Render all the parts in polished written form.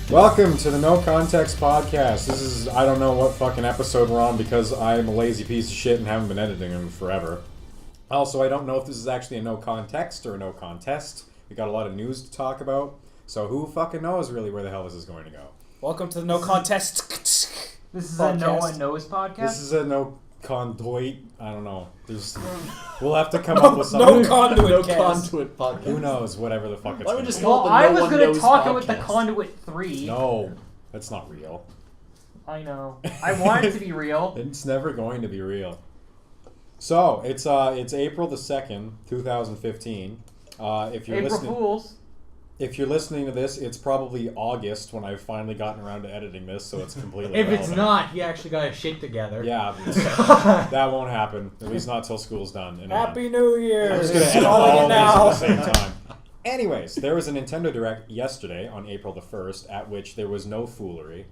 Welcome to the NoContextPodcast. This is, I don't know what fucking episode we're on because I'm a lazy piece of shit and haven't been editing them forever. Also, I don't know if this is actually a no context or a no contest. We got a lot of news to talk about, so who fucking knows really where the hell this is going to go. Welcome to the No Contest This is podcast. a No One Knows podcast? This is a no conduit, I don't know. We'll have to come up with something. No conduit No cast. conduit podcast. Who knows, whatever the fuck it's Why don't going we just to be. call Well, it the I No was One going to Knows talk about the podcast. Conduit 3. No, that's not real. I know. I want it to be real. It's never going to be real. So, it's April the 2nd, 2015. If you're April listening, Fools. if you're listening to this, it's probably August when I've finally gotten around to editing this, so it's completely If it's irrelevant. not, he actually got his shit together. Yeah, that won't happen. At least not till school's done. And Happy New Year! I'm just gonna edit Calling all it of now. these at the same time. Anyways, there was a Nintendo Direct yesterday on April the 1st, at which there was no foolery,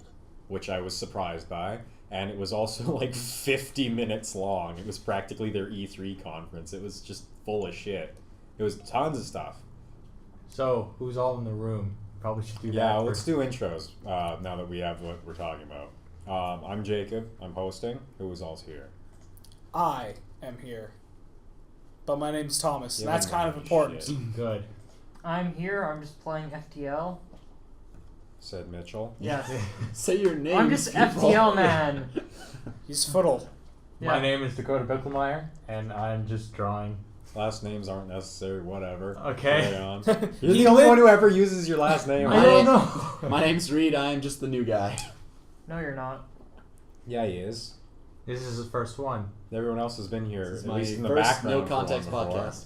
which I was surprised by, and it was also like 50 minutes long. It was practically their E3 conference. It was just full of shit. It was tons of stuff. So, who's all in the room? Probably should do that. Yeah, let's first. do intros now that we have what we're talking about. I'm Jacob. I'm hosting. Who is all's here? I am here. But my name's Thomas, and Yeah, that's but kind of no important. shit. Good. I'm here. I'm just playing FTL. Said Mitchell. Yes. Say your name. I'm just FTL, man. He's Fiddle. Yeah. My name is Dakota Bickelmeyer, and I'm just drawing. Last names aren't necessary, whatever. Okay. Carry on. You're He the only lit- one who ever uses your last name. I don't know. My name's Reid. I'm just the new guy. No, you're not. Yeah, he is. This is his first one. Everyone else has been here, This is at my least in the first background. No for one Context before. podcast.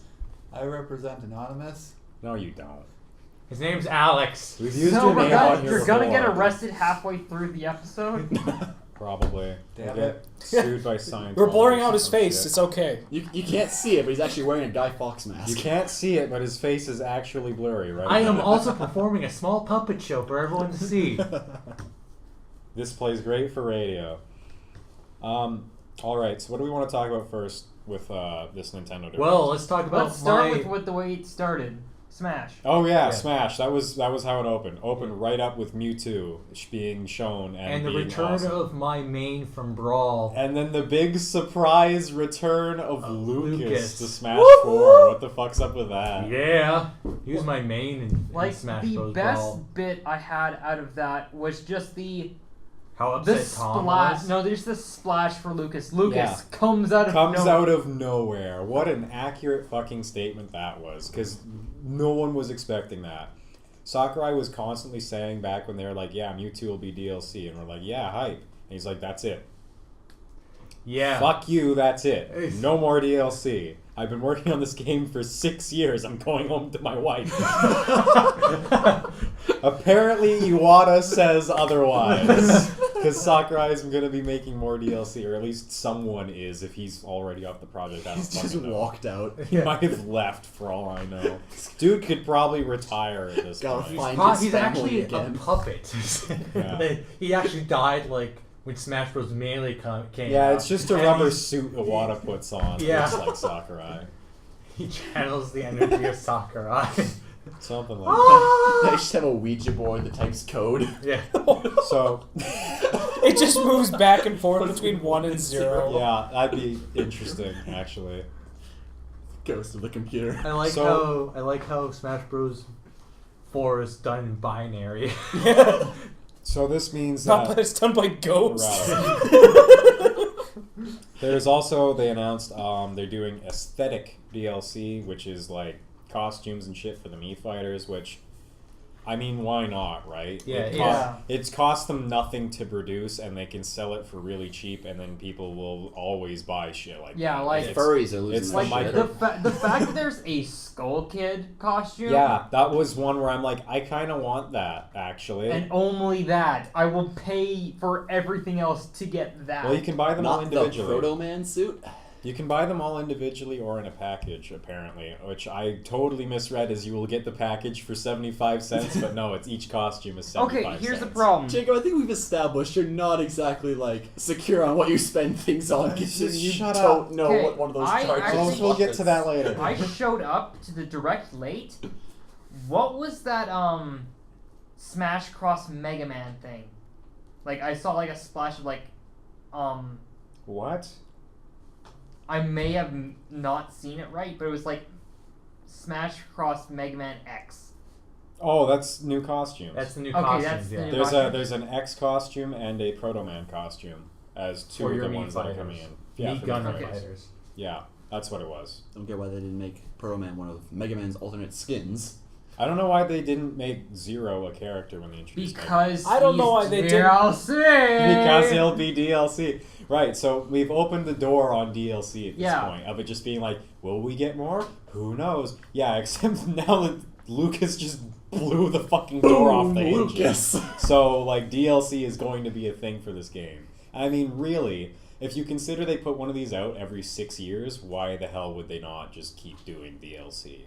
I represent Anonymous. No, you don't. His name's Alex. We've used So your name on here you're gonna get before. arrested halfway through the episode? Probably. Damn We'll it. get sued by Scientology. We're blurring out or his some face. shit. It's okay. You can't see it, but he's actually wearing a Guy Fawkes mask. You can't see it, but his face is actually blurry, right? I now. am also performing a small puppet show for everyone to see. This plays great for radio. Alright, so what do we want to talk about first with this Nintendo Direct? Well, let's talk about Let's start my... with the way it started. Smash. Oh yeah, Yeah. Smash. That was how it opened. Opened right up with Mewtwo being shown and the being return awesome. of my main from Brawl. And then the big surprise return of Lucas Lucas. to Smash 4. What the fuck's up with that? Yeah. He was my main in Like, Smash the Bros. best Brawl. bit I had out of that was just the How upset Tom splash. was. No, there's the splash for Lucas. Lucas Yeah. comes out of nowhere. Out of nowhere. What an accurate fucking statement that was, because no one was expecting that. Sakurai was constantly saying back when they were like, yeah, Mewtwo will be DLC, and we're like, yeah, hype. And he's like, that's it. Yeah. Fuck you, that's it. Hey. No more DLC. I've been working on this game for 6 years. I'm going home to my wife. Apparently, Iwata says otherwise. Because Sakurai is going to be making more DLC, or at least someone is, if he's already off the project. I don't He's just fucking know. walked out. He might have left, for all I know. Dude could probably retire at this Gotta point. find his He's family actually again. a puppet. Yeah. He actually died like when Smash Bros. Melee came Yeah, out. it's just a And rubber he's- suit Iwata puts on. Yeah. Looks like Sakurai. He channels the energy of Sakurai. Something like I just have a Ouija board that types code. Yeah. that. So, It just moves back and forth between 1 and 0. yeah, that'd be interesting, actually. Ghost of the computer. I like how Smash Bros. 4 is done in binary. So this means Not that... that it's done by ghosts. There's also, they announced they're doing aesthetic DLC, which is like costumes and shit for the Mii fighters, which, I mean, why not, right? Yeah, yeah. It's cost them nothing to produce, and they can sell it for really cheap, and then people will always buy shit like Yeah, that. like- It's- Furries are losing it's their like shit. The fact that there's a Skull Kid costume. Yeah, that was one where I'm like, I kind of want that, actually. And only that. I will pay for everything else to get that. Well, you can buy them all Not the individually. Proto Man suit. You can buy them all individually or in a package, apparently, which I totally misread as you will get the package for 75 cents, but no, it's each costume is 75 Okay, here's the cents. problem. Jacob, I think we've established you're not exactly like secure on what you spend things on because Just you shut don't up. know Okay, what one of those I charges actually- is. We'll get to that later. I showed up to the direct late. What was that Smash Cross Mega Man thing. Like, I saw, like, a splash of, like, What? I may have not seen it right, but it was, like, Smash Cross Mega Man X. Oh, that's new costumes. That's the new Okay, costumes. that's the Yeah. new- There's an X costume and a Proto Man costume as two For of your the Mii ones that are fighters. coming in. Yeah, Mii for Gunner fighters. fighters. Yeah, that's what it was. I don't get why they didn't make Pro Man one of Mega Man's alternate skins. I don't know why they didn't make Zero a character when they introduced Mega Man. Because I don't know why he's they didn't- DLC. Because he'll be DLC. Right, so we've opened the door on DLC at this Yeah. point of it just being like, will we get more? Who knows? Yeah, except now that Lucas just blew the fucking door off the hinges. Lucas. So, like, DLC is going to be a thing for this game. I mean, really, if you consider they put one of these out every 6 years, why the hell would they not just keep doing DLC?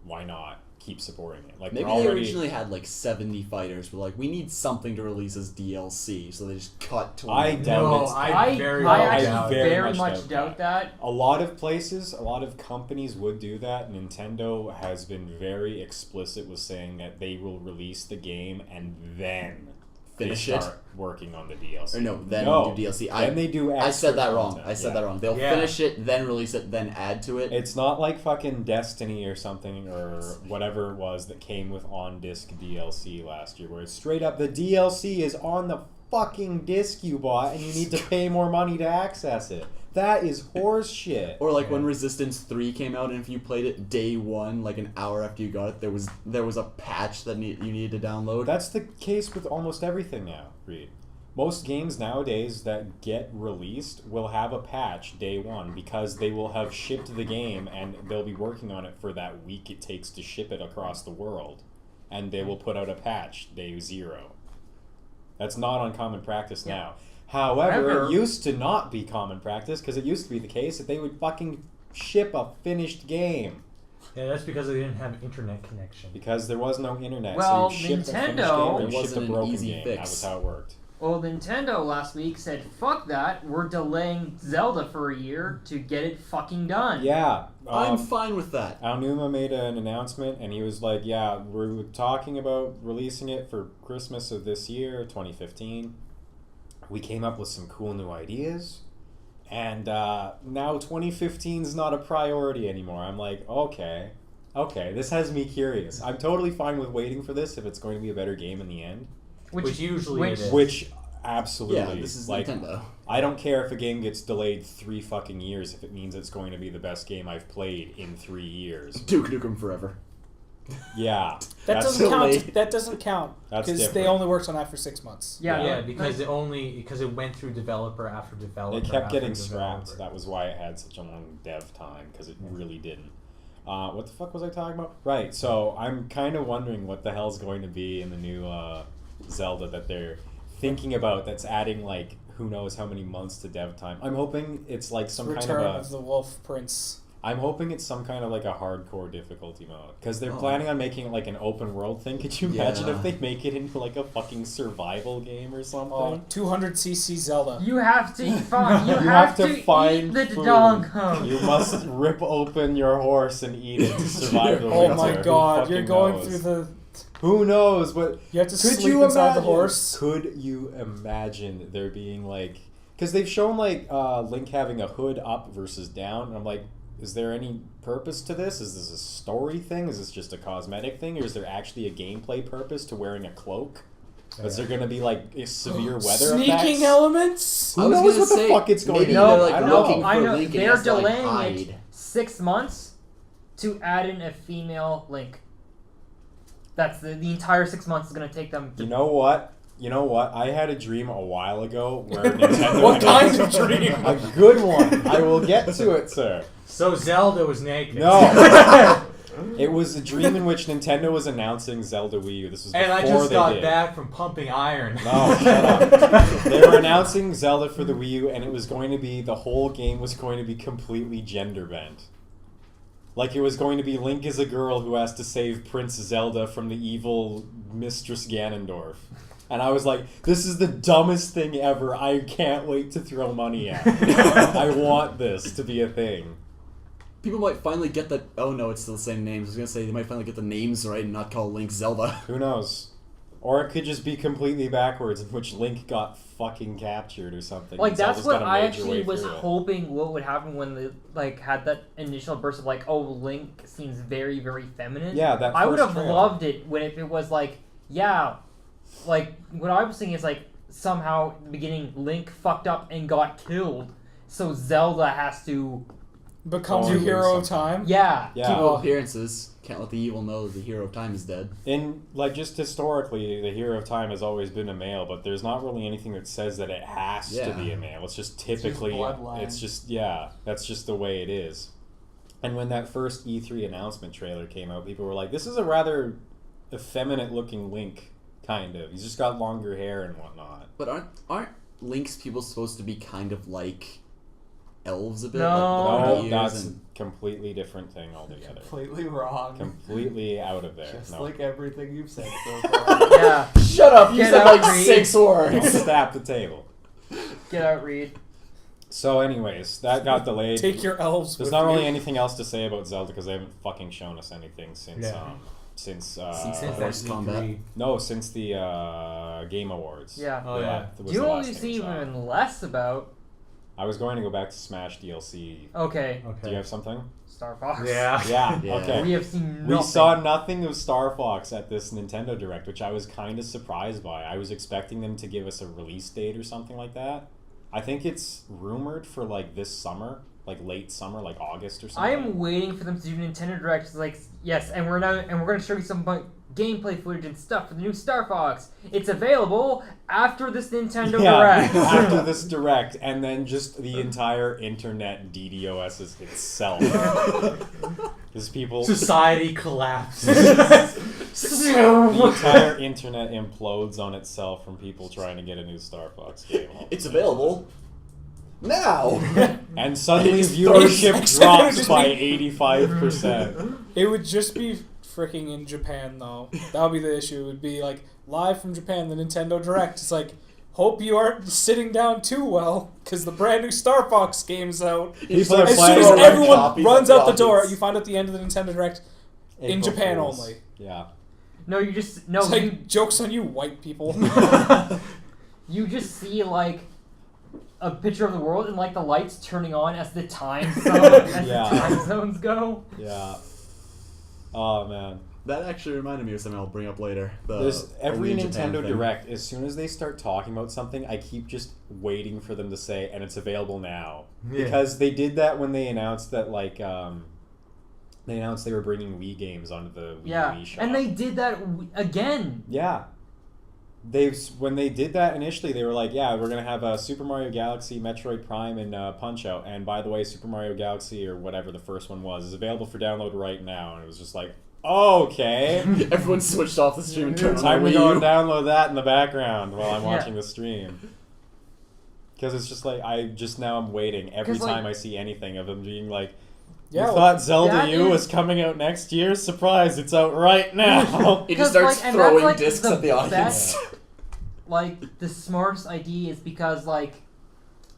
Why not keep supporting it? Like, Maybe they're they already... originally had like 70 fighters, but like we need something to release as DLC, so they just cut 20. I doubt No, it's... I very I much actually doubt it. very much doubt that. A lot of places, a lot of companies would do that. Nintendo has been very explicit with saying that they will release the game and then Finish they it? start working on the DLC. Or no, then No, do DLC. Then they do I said extra that wrong. content, I said yeah. that wrong. They'll Yeah. finish it, then release it, then add to it. It's not like fucking Destiny or something or whatever it was that came with on-disc DLC last year, where it's straight up the DLC is on the fucking disc you bought and you need to pay more money to access it. That is horse shit. Or like when Resistance 3 came out, and if you played it day one, like an hour after you got it, there was a patch that you needed to download. That's the case with almost everything now, Reid. Most games nowadays that get released will have a patch day one because they will have shipped the game and they'll be working on it for that week it takes to ship it across the world. And they will put out a patch day 0. That's not uncommon practice now. However, it used to not be common practice because it used to be the case that they would fucking ship a finished game. Yeah, that's because they didn't have internet connection. Because there was no internet, Well, so you shipped a finished Nintendo- game or you It shipped a wasn't an broken easy game. fix. That was how it worked. Well, Nintendo last week said, fuck that, we're delaying Zelda for a year to get it fucking done. Yeah. I'm fine with that. Aonuma made an announcement, and he was like, yeah, we're talking about releasing it for Christmas of this year, 2015. We came up with some cool new ideas, and now 2015 is not a priority anymore. I'm like, okay, this has me curious. I'm totally fine with waiting for this if it's going to be a better game in the end. Which usually it is. Which, absolutely. Yeah, this is like, Nintendo. I don't care if a game gets delayed 3 fucking years if it means it's going to be the best game I've played in 3 years. Duke Nukem Forever. Yeah. That that's doesn't delayed. count. That doesn't count That's because they different. only worked on that for 6 months. Yeah, Yeah, like- because it went through developer after developer. They kept after getting developer. scrapped. That was why it had such a long dev time, because it really didn't. What the fuck was I talking about? Right, so I'm kind of wondering what the hell's going to be in the new Zelda that they're thinking about that's adding, like, who knows how many months to dev time. I'm hoping it's like some Return kind of the Wolf Prince. I'm hoping it's some kind of like a hardcore difficulty mode, because they're Oh. planning on making it like an open world thing. Could you imagine Yeah. if they make it into like a fucking survival game or something? Oh, 200cc Zelda. You have to find. You, You have to find eat the food. dog. You must rip open your horse and eat it to survive the Oh winter. my Who god, you're fucking going knows? through the. Who knows? But You have to could sleep you inside the imagine? horse. Could you imagine there being like, because they've shown like Link having a hood up versus down, and I'm like, is there any purpose to this? Is this a story thing? Is this just a cosmetic thing, or is there actually a gameplay purpose to wearing a cloak? Is there going to be like severe weather Sneaking effects? elements? Who I was knows gonna what the say, fuck it's going to maybe be? they're, like, I don't looking know. I know. Link and he They're has to, like, delaying it hide. 6 months to add in a female Link. That's the entire 6 months is going to take them. You know what? I had a dream a while ago where Nintendo... What kind of dream? A good one. I will get to it, sir. So Zelda was naked. No. It was a dream in which Nintendo was announcing Zelda Wii U. This was before And I just they got did. back from pumping iron. No, shut up. They were announcing Zelda for the Wii U, and it was going to be, the whole game was going to be completely gender bent. Like, it was going to be Link as a girl who has to save Prince Zelda from the evil Mistress Ganondorf. And I was like, this is the dumbest thing ever. I can't wait to throw money at it. I want this to be a thing. People might finally get that. Oh no, it's still the same names. I was gonna say they might finally get the names right and not call Link Zelda. Who knows? Or it could just be completely backwards, in which Link got fucking captured or something. Like and that's Zelda's what gotta I wage your actually way was through it. hoping what would happen when they like had that initial burst of like, oh, Link seems very, very feminine. Yeah, that I would first have trailer. loved it when if it was like, yeah, like what I was thinking is like somehow at the beginning Link fucked up and got killed, so Zelda has to Becomes Oh, a hero of something. time. yeah. Yeah. Keep up appearances. Can't let the evil know that the hero of time is dead. In like just historically, the hero of time has always been a male, but there's not really anything that says that it has to Yeah. be a male. It's just typically bloodline. it's just yeah, that's just the way it is. And when that first E3 announcement trailer came out, people were like, "This is a rather effeminate looking Link, kind of. He's just got longer hair and whatnot." But aren't Link's people supposed to be kind of like elves a bit? No. Like the No, pointy ears that's and- a completely different thing altogether. Completely wrong. Completely out of there. Just No. like everything you've said so far. Yeah. Shut up! You Get said out, like Reid. 6 I'll words. stab the table. Get out, Reid. So, anyways, that got delayed. Take your elves There's with not really you. anything else to say about Zelda because they haven't fucking shown us anything since Yeah. since Since Since Force that Combat. E3. no since the Game Awards. Yeah. Oh, yeah. That was Do you the know what last you thing see we saw. even less about? I was going to go back to Smash DLC. Okay, Do you Okay. have something? Star Fox. Yeah. Yeah. Yeah. Okay. We have seen nothing. We saw nothing of Star Fox at this Nintendo Direct, which I was kind of surprised by. I was expecting them to give us a release date or something like that. I think it's rumored for like this summer, like late summer, like August or something. I am waiting for them to do Nintendo Direct. It's like, yes, and we're going to show you some gameplay footage and stuff for the new Star Fox. It's available after this Nintendo Direct. after this Direct, and then just the entire internet DDoS's itself. Because people, Society collapses. the entire internet implodes on itself from people trying to get a new Star Fox game. It's available now. And suddenly It's viewership those- drops by 85%. It would just be freaking in Japan, though. That would be the issue. It would be like live from Japan, the Nintendo Direct. It's like, hope you aren't sitting down too well, because the brand new Star Fox game's out. People are As soon playing as it like everyone copies runs at the out the door, audience. you find out the end of the Nintendo Direct in April Japan Fools. only. Yeah. No, you just no. It's like, joke's on you, white people. You just see like a picture of the world and like the lights turning on as the time Yeah. time zones go. Yeah. Oh, man. That actually reminded me of something I'll bring up later. There's every Only in Japan Nintendo thing. Direct, as soon as they start talking about something, I keep just waiting for them to say, and it's available now. Yeah. Because they did that when they announced that, like, they announced they were bringing Wii games onto the Wii Yeah, Wii shop. and they did that again. Yeah. When they did that initially, they were like, yeah, we're going to have Super Mario Galaxy, Metroid Prime, and Punch-Out! And by the way, Super Mario Galaxy, or whatever the first one was, is available for download right now. And it was just like, okay. Everyone switched off the stream and turned on Time the to Wii go U. and download that in the background while I'm Yeah. watching the stream. Because it's just like, I'm waiting every 'Cause, like- time I see anything of them being like, Yeah, you thought Zelda that U is- was coming out next year? Surprise, it's out right now. He just 'Cause, starts like, and that's, throwing like, discs the at the audience. best- Like the smartest idea is because like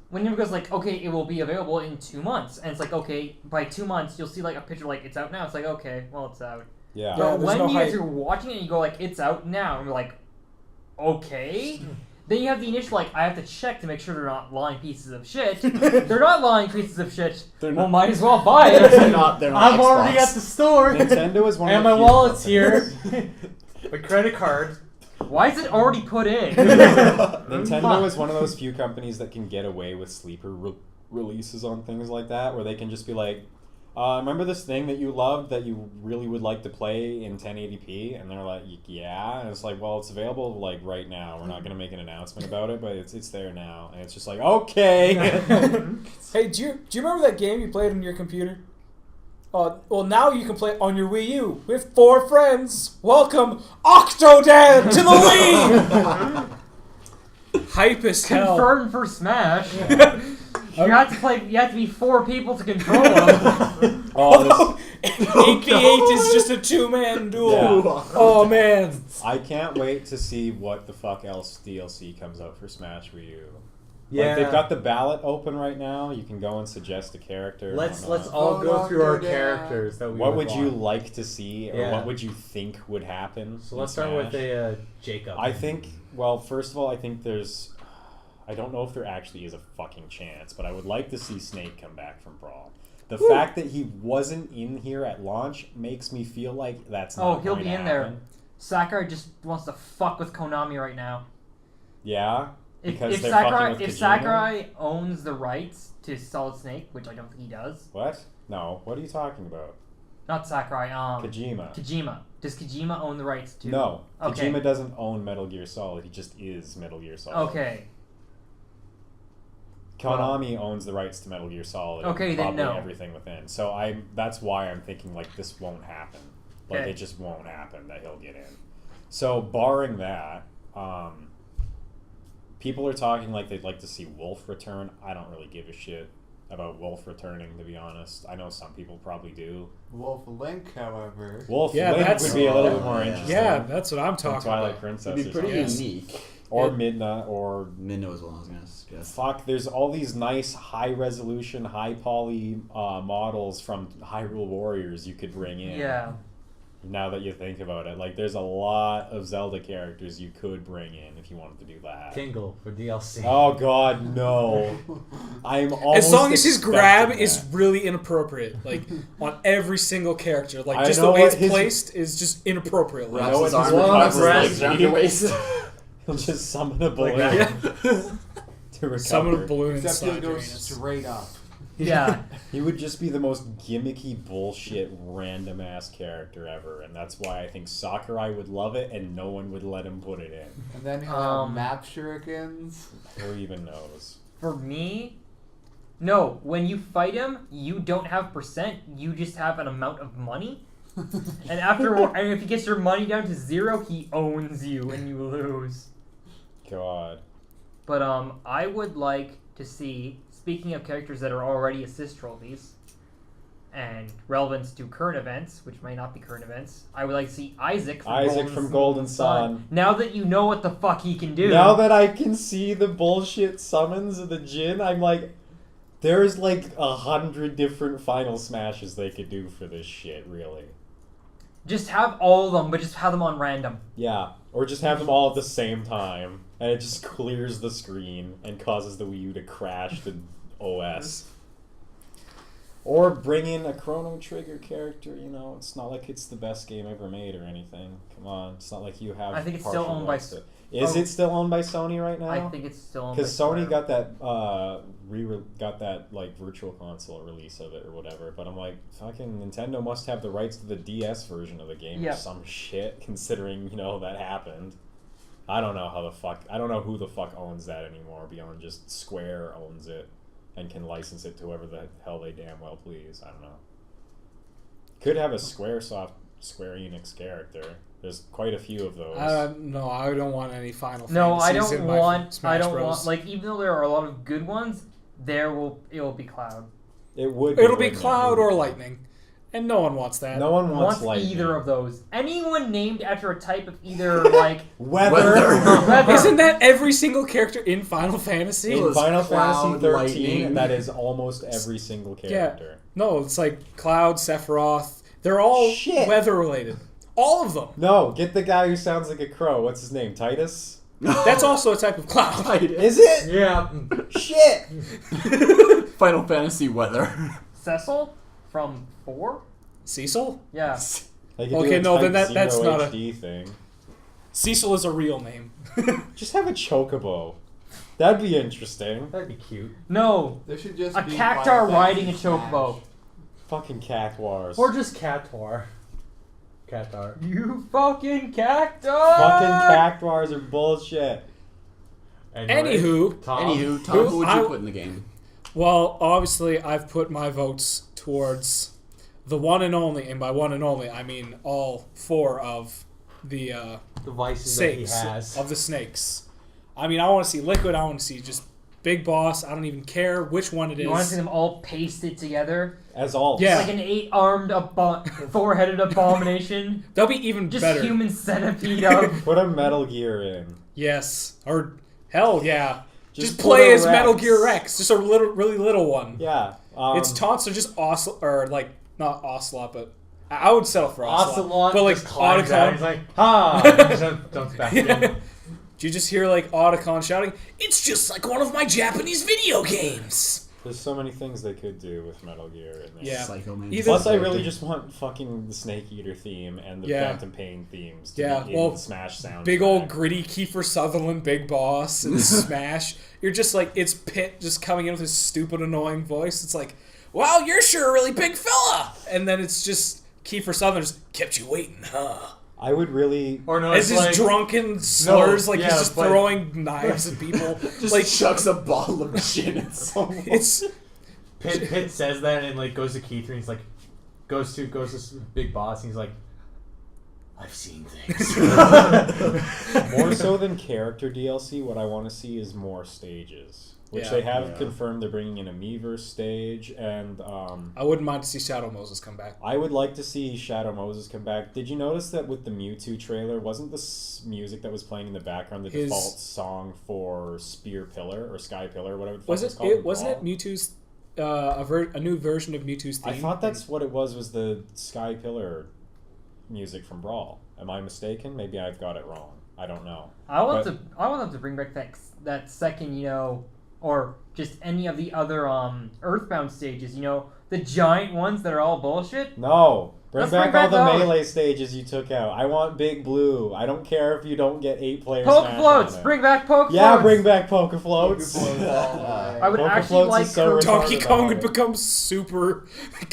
when it goes like, okay, it will be available in 2 months, and it's like, okay, by 2 months you'll see like a picture like it's out now. It's like, okay, well, it's out. Yeah. Yeah, But there's when no you guys hype. are watching it and you go like, it's out now, and you're like, okay. Then you have the initial like, I have to check to make sure they're not lying pieces of shit. They're not lying pieces of shit. They're Well, not- might as well buy it. They're not I'm already Xbox. at the store. Nintendo is one of And the my few wallet's companies- here. My credit card. Why is it already put in? Nintendo is one of those few companies that can get away with sleeper releases on things like that, where they can just be like, remember this thing that you loved that you really would like to play in 1080p? And they're like, yeah. And it's like, well, it's available like right now. We're not going to make an announcement about it, but it's there now. And it's just like, okay. Hey, do you remember that game you played on your computer? Well, now you can play it on your Wii U with 4 friends. Welcome, Octodad, to the Wii! Hype as hell. Confirmed for Smash. You have to play. You have to be 4 people to control them. Oh, this, 8v8 is just a 2-man duel. Yeah. Oh, man. I can't wait to see what the fuck else DLC comes out for Smash Wii U. Yeah. Like they've got the ballot open right now. You can go and suggest a character. and Let's whatnot. all go through our Octodad. characters that we What would you want. like to see, or Yeah. what would you think would happen? So in let's start with Smash? a Jacob. I think. Well, first of all, I think there's. I don't know if there actually is a fucking chance, but I would like to see Snake come back from Brawl. The fact that he wasn't in here at launch makes me feel like that's not. Oh, he'll going be to in there. happen. Sakurai just wants to fuck with Konami right now. Yeah. If, Because if they're Sakurai fucking with if Kojima? Sakurai owns the rights to Solid Snake, which I don't think he does. What? No. What are you talking about? Not Sakurai. Kojima. Kojima. Does Kojima own the rights to? No. Okay. Kojima doesn't own Metal Gear Solid. He just is Metal Gear Solid. Okay. Konami owns the rights to Metal Gear Solid. Okay, and then probably no. everything within. So that's why I'm thinking like this won't happen. Like Okay. it just won't happen that he'll get in. So barring that, people are talking like they'd like to see Wolf return. I don't really give a shit about Wolf returning, to be honest. I know some people probably do. Wolf Link, however. Wolf Yeah, Link that's- would be a little bit more Yeah. interesting. Yeah, that's what I'm than talking Twilight about. Princess It'd be or pretty something. unique. Or Yeah. Midna, or Minnow is what I was gonna suggest. fuck, there's all these nice high resolution, high poly models from Hyrule Warriors you could bring in. Yeah. Now that you think about it, like there's a lot of Zelda characters you could bring in if you wanted to do that. Tingle for DLC. Oh god, no! I'm almost As long as his grab expecting is that. really inappropriate, like on every single character, like I just know the way what it's his- placed is just inappropriate. I Like, know Wraps his what his arm recovery around his is legs around your waist. He'll just summon a balloon Like to recover. summon a balloon Except he'll inside go Uranus. straight up. Yeah. He would just be the most gimmicky bullshit random ass character ever, and that's why I think Sakurai would love it and no one would let him put it in. And then he'll have map shurikens. Who even knows? For me, no. When you fight him, you don't have percent. You just have an amount of money. And and if he gets your money down to 0, he owns you and you lose. God. But I would like to see, speaking of characters that are already assist trophies and relevance to current events, which might not be current events, I would like to see Isaac from Golden Sun. Now that you know what the fuck he can do. Now that I can see the bullshit summons of the Jin, I'm like, there's like 100 different final smashes they could do for this shit, really. Just have all of them, but just have them on random. Yeah, or just have them all at the same time, and it just clears the screen and causes the Wii U to crash the OS. Or bring in a Chrono Trigger character, you know, it's not like it's the best game ever made or anything. Come on, it's not like you have I think it's still partial owned by rights to- Is it still owned by Sony right now? I think it's still owned by Because Sony Square. got that got that like virtual console release of it or whatever, but I'm like, fucking Nintendo must have the rights to the DS version of the game or Yep. some shit, considering, you know, that happened. I don't know I don't know who the fuck owns that anymore beyond just Square owns it and can license it to whoever the hell they damn well please. I don't know. Could have a Square Enix character. There's quite a few of those. No, I don't want any Final No, I Fantasies don't in my want. Smash I don't Bros. want. Like, even though there are a lot of good ones, it will be Cloud. It would. It'll be wouldn't it? Cloud or Lightning, and no one wants that. No one wants Wants Lightning. either of those. Anyone named after a type of either like Weather. weather. Isn't that every single character in Final Fantasy? In It was Final Cloud, Fantasy 13, Lightning. that is almost every single character. No, it's like Cloud, Sephiroth. They're all Shit. weather related. All of them. No, get the guy who sounds like a crow. What's his name? Titus? That's also a type of cloud. Is it? Yeah. Shit! Final Fantasy weather. Cecil from 4. Cecil? Yeah. They could Okay, do a no, Type then that's Zero not a- HD thing. Cecil is a real name. Just have a chocobo. That'd be interesting. That'd be cute. No, There should just a be cactar Final riding a Fantasy chocobo. Smash. Fucking cactuars. Or just Catar. Catar. You fucking cactus. Fucking cactuars are bullshit. Anyway, Anywho, Tom. Anywho, Tom, who would I- you put in the game? well, obviously, I've put my votes towards the one and only, and by one and only, I mean all 4 of the devices that he snakes has. of the snakes. I mean, I want to see Liquid. I want to see just Big Boss. I don't even care which one it You want to is. see them all pasted together? As all. Yeah. Like an 8-armed, 4-headed abomination? They'll be even Just better. human centipede of. Put a Metal Gear in. Yes, or hell yeah. Just put play a as Metal Gear Rex, just a really little one. Yeah. Its taunts are just not Ocelot, but I would settle for Ocelot. Ocelot But like just climbs out. Otacon, He's like, ha! And just jumps back in. do you just hear like Otacon shouting, "It's just like one of my Japanese video games." There's so many things they could do with Metal Gear in there. Yeah. Psycho Man. Either- Plus, I really just want fucking the Snake Eater theme and the Phantom Pain themes to be in the Smash sound. Big old gritty Kiefer Sutherland, Big Boss, and Smash. You're just like, it's Pit just coming in with his stupid, annoying voice. It's like, wow, you're sure a really big fella. And then it's just Kiefer Sutherland just kept you waiting, huh? I would really... Or no, As it's his like, drunken slurs, No, he's yeah, just but- throwing knives at people. Just like chucks a bottle of gin at someone. it's Pit says that and like goes to Keith and he's like, goes to Big Boss and he's like, I've seen things. More so than character DLC, what I want to see is more stages. Which they have confirmed they're bringing in a Miiverse stage, and I wouldn't mind to see Shadow Moses come back. I would like to see Shadow Moses come back. Did you notice that with the Mewtwo trailer, wasn't the music that was playing in the background the default song for Spear Pillar or Sky Pillar, whatever the fuck it's called? Wasn't it Mewtwo's a new version of Mewtwo's theme? I thought that's what it was the Sky Pillar music from Brawl. Am I mistaken? Maybe I've got it wrong. I don't know. I want them to bring back that second, or just any of the other Earthbound stages, the giant ones that are all bullshit. No. Bring back all the those. melee stages you took out. I want Big Blue. I don't care if you don't get 8 players. Poke floats! Bring back poke floats! Yeah, bring back Poke Floats. I would Poke actually Floats like is so Donkey retarded Kong about would it. become super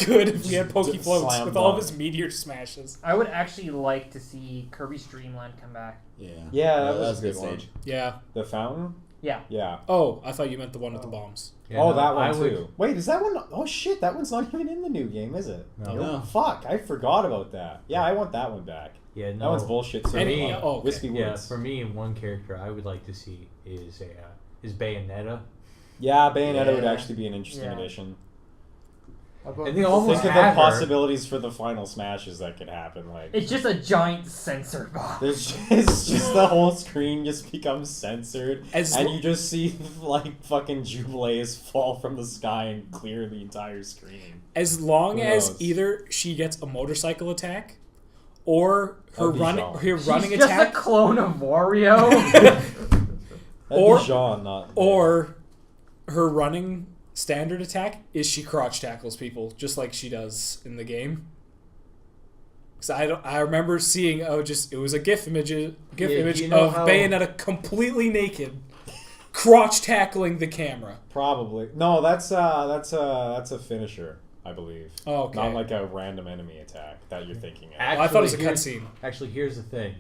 good if we had Poke Just Floats slam with all of dunk. his meteor smashes. I would actually like to see Kirby's Dream Land come back. Yeah, that was a good good one. stage. Yeah. The fountain? Yeah. Yeah. Oh, I thought you meant the one with the bombs. Yeah, oh, no, that one I too. would- Wait, is that one? Oh shit, that one's not even in the new game, is it? No. No. Fuck, I forgot about that. Yeah, I want that one back. Yeah, That no. one's bullshit too. Any- oh, okay. Wispy Yeah, Woods. for me, one character I would like to see is Bayonetta. Yeah, Bayonetta would Yeah. actually be an interesting Yeah. addition. And they almost Think of the have her. possibilities for the final smashes that could happen. Like, It's just a giant sensor box. it's just the whole screen just becomes censored, As and lo- you just see like fucking Jubilees fall from the sky and clear the entire screen. As long Who as knows? either she gets a motorcycle attack, or her That'd be running Jean. her running She's just attack, a clone of Wario. That'd Or- be Jean, not or her running standard attack is she crotch tackles people just like she does in the game. Because I remember seeing it was a GIF image you know of how- Bayonetta completely naked, crotch tackling the camera. probably no. That's a finisher, I believe. Oh, okay. Not like a random enemy attack that you're thinking of. I thought it was a here's- cutscene. Actually, here's the thing.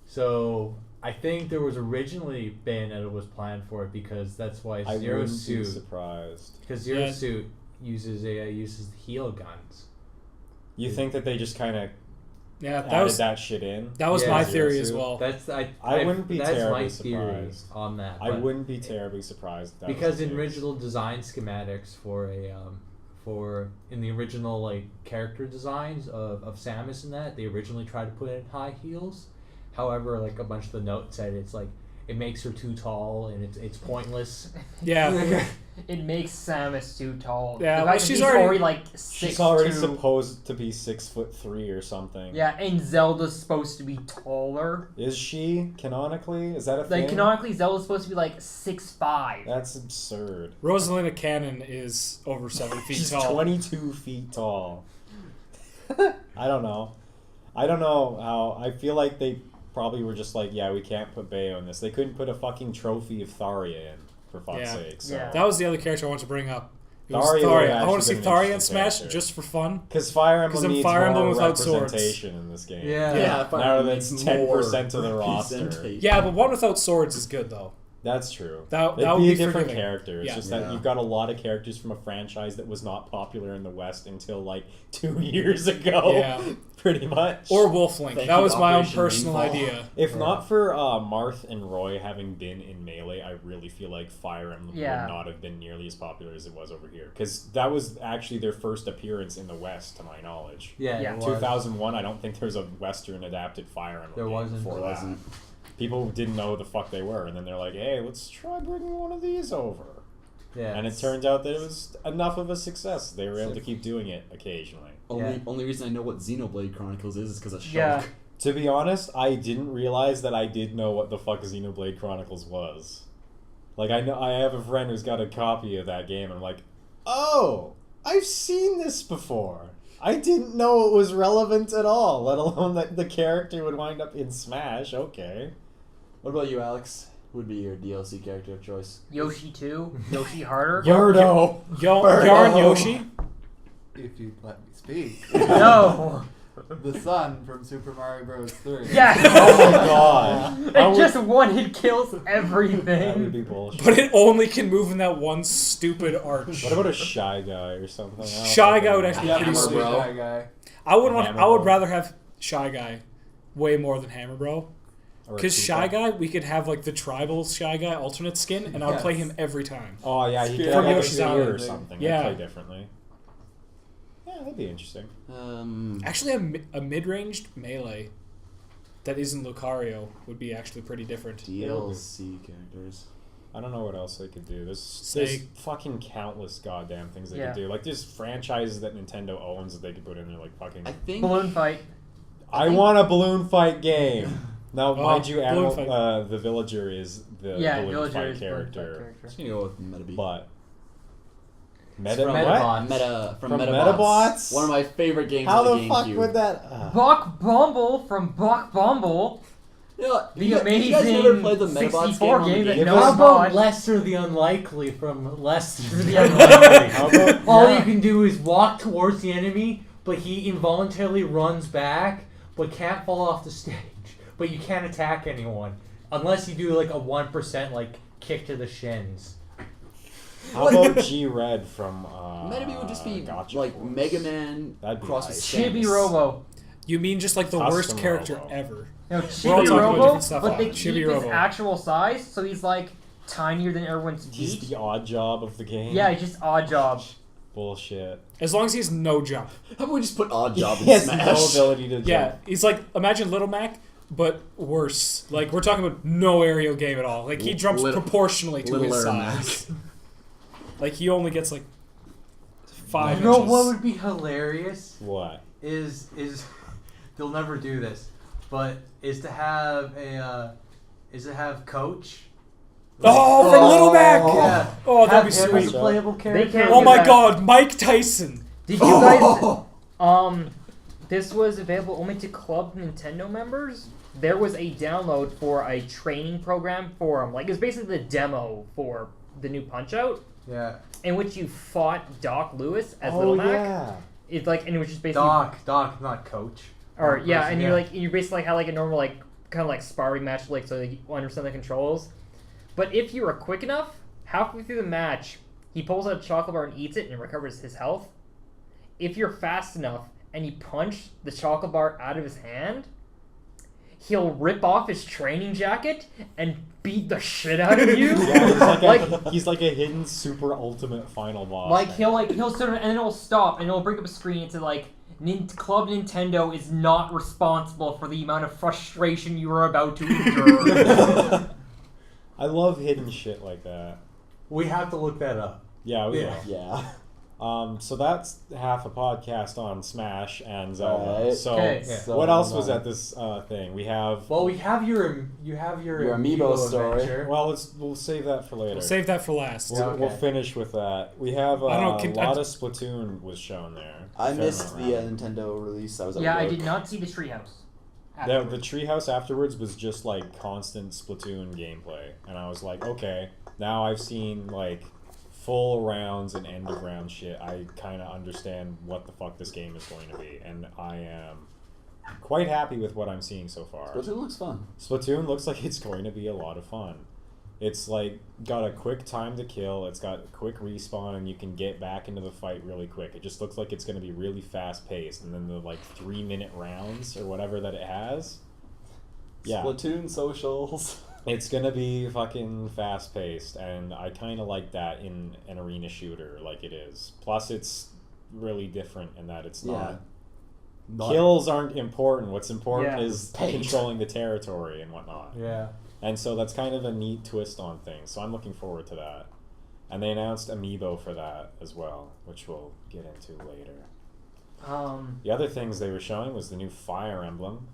So I think there was originally Bayonetta was planned for it because that's why I Zero wouldn't be Suit surprised. because Zero Yeah. Suit uses the heal guns. You think that they just kind of Yeah, that added was that shit in? that was Yeah, my Zero theory as Suit? well. That's I wouldn't be that's my terribly theory surprised. on that. I but- wouldn't be terribly surprised if that because was the in case. original design schematics for in the original like character designs of Samus and that they originally tried to put in high heels. However, like a bunch of the notes said it's like it makes her too tall and it's pointless. Yeah. It makes Samus too tall. Yeah, The well, fact that she's he's already- like 6'2". She's already supposed to be 6'3" or something. Yeah, and Zelda's supposed to be taller. Is she canonically? Is that a thing? Like canonically, Zelda's supposed to be like 6'5". That's absurd. Rosalina Cannon is over 7 feet She's tall. 22 feet tall. I don't know. I don't know how. I feel like they probably were just like, yeah, we can't put Bayo in this. They couldn't put a fucking trophy of Tharia in, for fuck's Yeah. sake. So. Yeah. That was the other character I wanted to bring up. It was Tharia Tharia. would've I want to actually see been an Tharia in interesting Smash character. just for fun. Because Fire 'Cause Emblem then needs Fire Emblem more without swords. representation in this game. Yeah. Now that's 10% of the roster. Yeah, but one without swords is good though. That's true. That It'd would be be a different forgiving. character. It's Yeah. just that you've got a lot of characters from a franchise that was not popular in the West until like 2 years ago. Yeah. Pretty much. Or Wolflink. Thank That you, was my own Operation personal Rainfall. idea. If not for Marth and Roy having been in Melee, I really feel like Fire Emblem Yeah. would not have been nearly as popular as it was over here. Because that was actually their first appearance in the West, to my knowledge. Yeah, Yeah. it was. 2001, I don't think there was a Western adapted Fire Emblem There game wasn't. before There that. wasn't. people didn't know what the fuck they were, and then they're like, hey, let's try bringing one of these over. Yeah. And it turns out that it was enough of a success. They were able to keep doing it occasionally. Only reason I know what Xenoblade Chronicles is because of Shulk. Yeah. To be honest, I didn't realize that I did know what the fuck Xenoblade Chronicles was. Like, I have a friend who's got a copy of that game, and I'm like, oh, I've seen this before. I didn't know it was relevant at all, let alone that the character would wind up in Smash. Okay. What about you, Alex? Who would be your DLC character of choice? Yoshi 2, Yoshi Harder. Birdo. Yarn Yoshi. If you'd let me speak. No. The sun from Super Mario Bros. 3. Yes. Oh my god. It just one hit kills That would everything. be bullshit. But it only can move in that one stupid arch. What about a Shy Guy or something? I don't Shy fucking Guy would know. actually be Yeah, pretty Hammer sweet. Bro. That guy. I would Hammer rather Bro. have Shy Guy way more than Hammer Bro. Or a Because Koopa. Shy Guy, we could have like the tribal Shy Guy alternate skin, and I'll play him every time. Oh yeah, he could For have like a Yoshi's spear or Island. something. Yeah. Yeah. Play differently. Yeah, that'd be interesting. Actually, a mid-ranged melee that isn't Lucario would be actually pretty different. DLC characters. I don't know what else they could do. There's Say- fucking countless goddamn things they Yeah. could do. Like there's franchises that Nintendo owns that they could put in there, like fucking. I think Balloon fight. I want a balloon fight game. Now, mind you, Balloon Animal, Fight. the villager is the Yeah, balloon Villager fight is Balloon Fight character. character. I'm gonna go with Metabeat. But It's Meta from what? Metabot. Meta from From Metabots. Metabots? One of my favorite games How on the the fuck GameCube. would that? Buck Bumble from Buck Bumble. Yeah, The you guys amazing never played the Metabots 64 game on the game that Game no Boy? How one about bought. Lester the Unlikely from Lester The the Unlikely. How about All Yeah. you can do is walk towards the enemy, but he involuntarily runs back, but can't fall off the stage. But you can't attack anyone unless you do like a 1% like kick to the shins. how about G Red from Metabeat would just be Gotcha like Force? Mega Man That'd be cross nice. with Chibi Samus. Robo. You mean just like the Custom worst character Robo. ever? No, all Chibi talking about Robo, different stuff. but they Chibi keep his Robo. actual size, so he's like tinier than everyone's He's feet. the odd job of the game. Yeah, he's just odd job. Bullshit. As long as he has no jump. How about we just put Odd Job in He has Smash? no ability to Yeah, jump. he's like, imagine Little Mac, but worse. Like, we're talking about no aerial game at all. Like, he jumps Little- proportionally to his Littler size. Like, he only gets like 5 You know inches. what would be hilarious What? is they'll never do this, but is to have Coach. Oh, from Little Mac! Yeah. Oh, that'd be Have him as sweet. a playable character. can't Oh do my that. god, Mike Tyson! Did you guys? This was available only to Club Nintendo members. There was a download for a training program for him. Like, it's basically the demo for the new Punch-Out, Yeah. in which you fought Doc Lewis as Oh Little Mac. yeah. It's like, and it was just basically, Doc, not Coach. or yeah, person, and yeah. you're like, you basically had like a normal like kind of like sparring match, like so you understand the controls. But if you were quick enough, halfway through the match, he pulls out a chocolate bar and eats it and recovers his health. If you're fast enough and you punch the chocolate bar out of his hand, he'll rip off his training jacket and beat the shit out of you. Yeah, he's like a hidden super ultimate final boss. Like he'll sort of, and then it'll stop and it'll bring up a screen and say like, Club Nintendo is not responsible for the amount of frustration you are about to endure. I love hidden shit like that. We have to look that up. Yeah, we Yeah. will. Yeah. So that's half a podcast on Smash and Zelda. Alright. So Okay. Yeah. So, what else was at this thing? We have. Well, we have your Amiibo story. adventure. Well, we'll save that for later. We'll save that for last. We'll, Okay. we'll finish with that. We have I don't know, a lot of Splatoon was shown there. I A fair missed amount the around. Nintendo release. I was at Yeah, I work. did not see the treehouse. The treehouse afterwards was just like constant Splatoon gameplay, and I was like, okay, now I've seen like full rounds and end of round shit. I kind of understand what the fuck this game is going to be, and I am quite happy with what I'm seeing so far. Splatoon looks fun. Splatoon looks like it's going to be a lot of fun. It's like got a quick time to kill, it's got a quick respawn, and you can get back into the fight really quick. It just looks like it's going to be really fast paced, and then the like 3-minute rounds or whatever that it has. Yeah. Splatoon socials. It's going to be fucking fast paced, and I kind of like that in an arena shooter like it is. Plus it's really different in that it's not kills aren't important. What's important Yeah. is Paint. controlling the territory and whatnot. Yeah. And so that's kind of a neat twist on things. So I'm looking forward to that. And they announced amiibo for that as well, which we'll get into later. The other things they were showing was the new Fire Emblem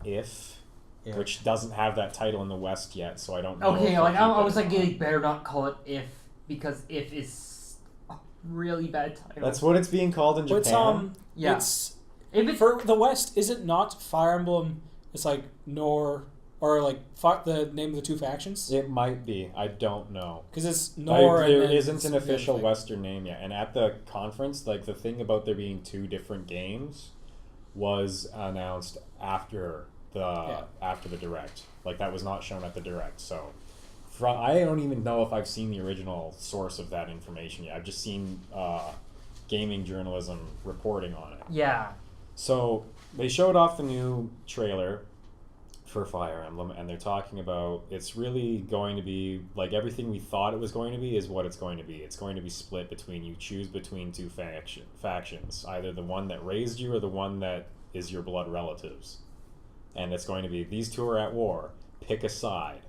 If, Yeah. which doesn't have that title in the West yet, so I don't know. Okay, if like they'll I keep was it like, or not. they better not call it If, because If is a really bad title. That's what it's being called in But Japan. Yeah. it's If it's for the West. Is it not Fire Emblem? It's like Nor or like the name of the two factions. It might be. I don't know. Because it's Nor. There and then isn't it's an the other official thing. Western name yet. And at the conference, like the thing about there being two different games was announced after the direct. Like that was not shown at the direct. So I don't even know if I've seen the original source of that information yet. I've just seen gaming journalism reporting on it. yeah. So they showed off the new trailer for Fire Emblem, and they're talking about it's really going to be like everything we thought it was going to be is what it's going to be. It's going to be split between you choose between two factions, either the one that raised you or the one that is your blood relatives. And it's going to be these two are at war. Pick a side.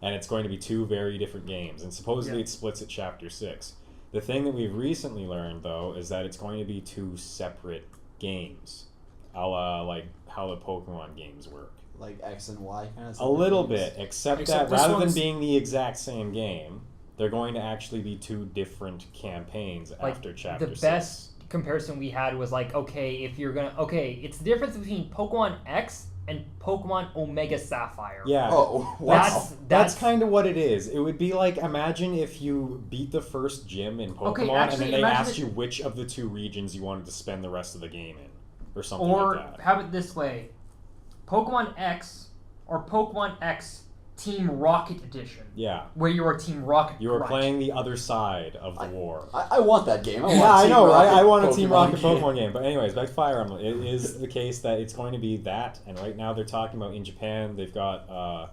And it's going to be two very different games. And supposedly it splits at Chapter 6. The thing that we've recently learned, though, is that it's going to be two separate games. A la, like, how the Pokemon games work. Like X and Y kind of A little bit, except that Except this rather than one's- being the exact same game, they're going to actually be two different campaigns Like, after Chapter 6. The best comparison we had was like, okay, if you're gonna, it's the difference between Pokemon X and Pokemon Omega Sapphire. Yeah. Oh, wow. That's kind of what it is. It would be like, imagine if you beat the first gym in Pokemon Okay, and actually, then they imagine asked it- you which of the two regions you wanted to spend the rest of the game in. Or something Or like that. have it this way: Pokemon X or Pokemon X Team Rocket Edition, Yeah. where you are Team Rocket. You were Crunch. playing the other side of the war. I want that game. I want Yeah, I Team know, right? Rocket I want a Pokemon Team Rocket game. Pokemon game. But anyways, back to Fire Emblem. It is the case that it's going to be that, and right now they're talking about in Japan, they've got,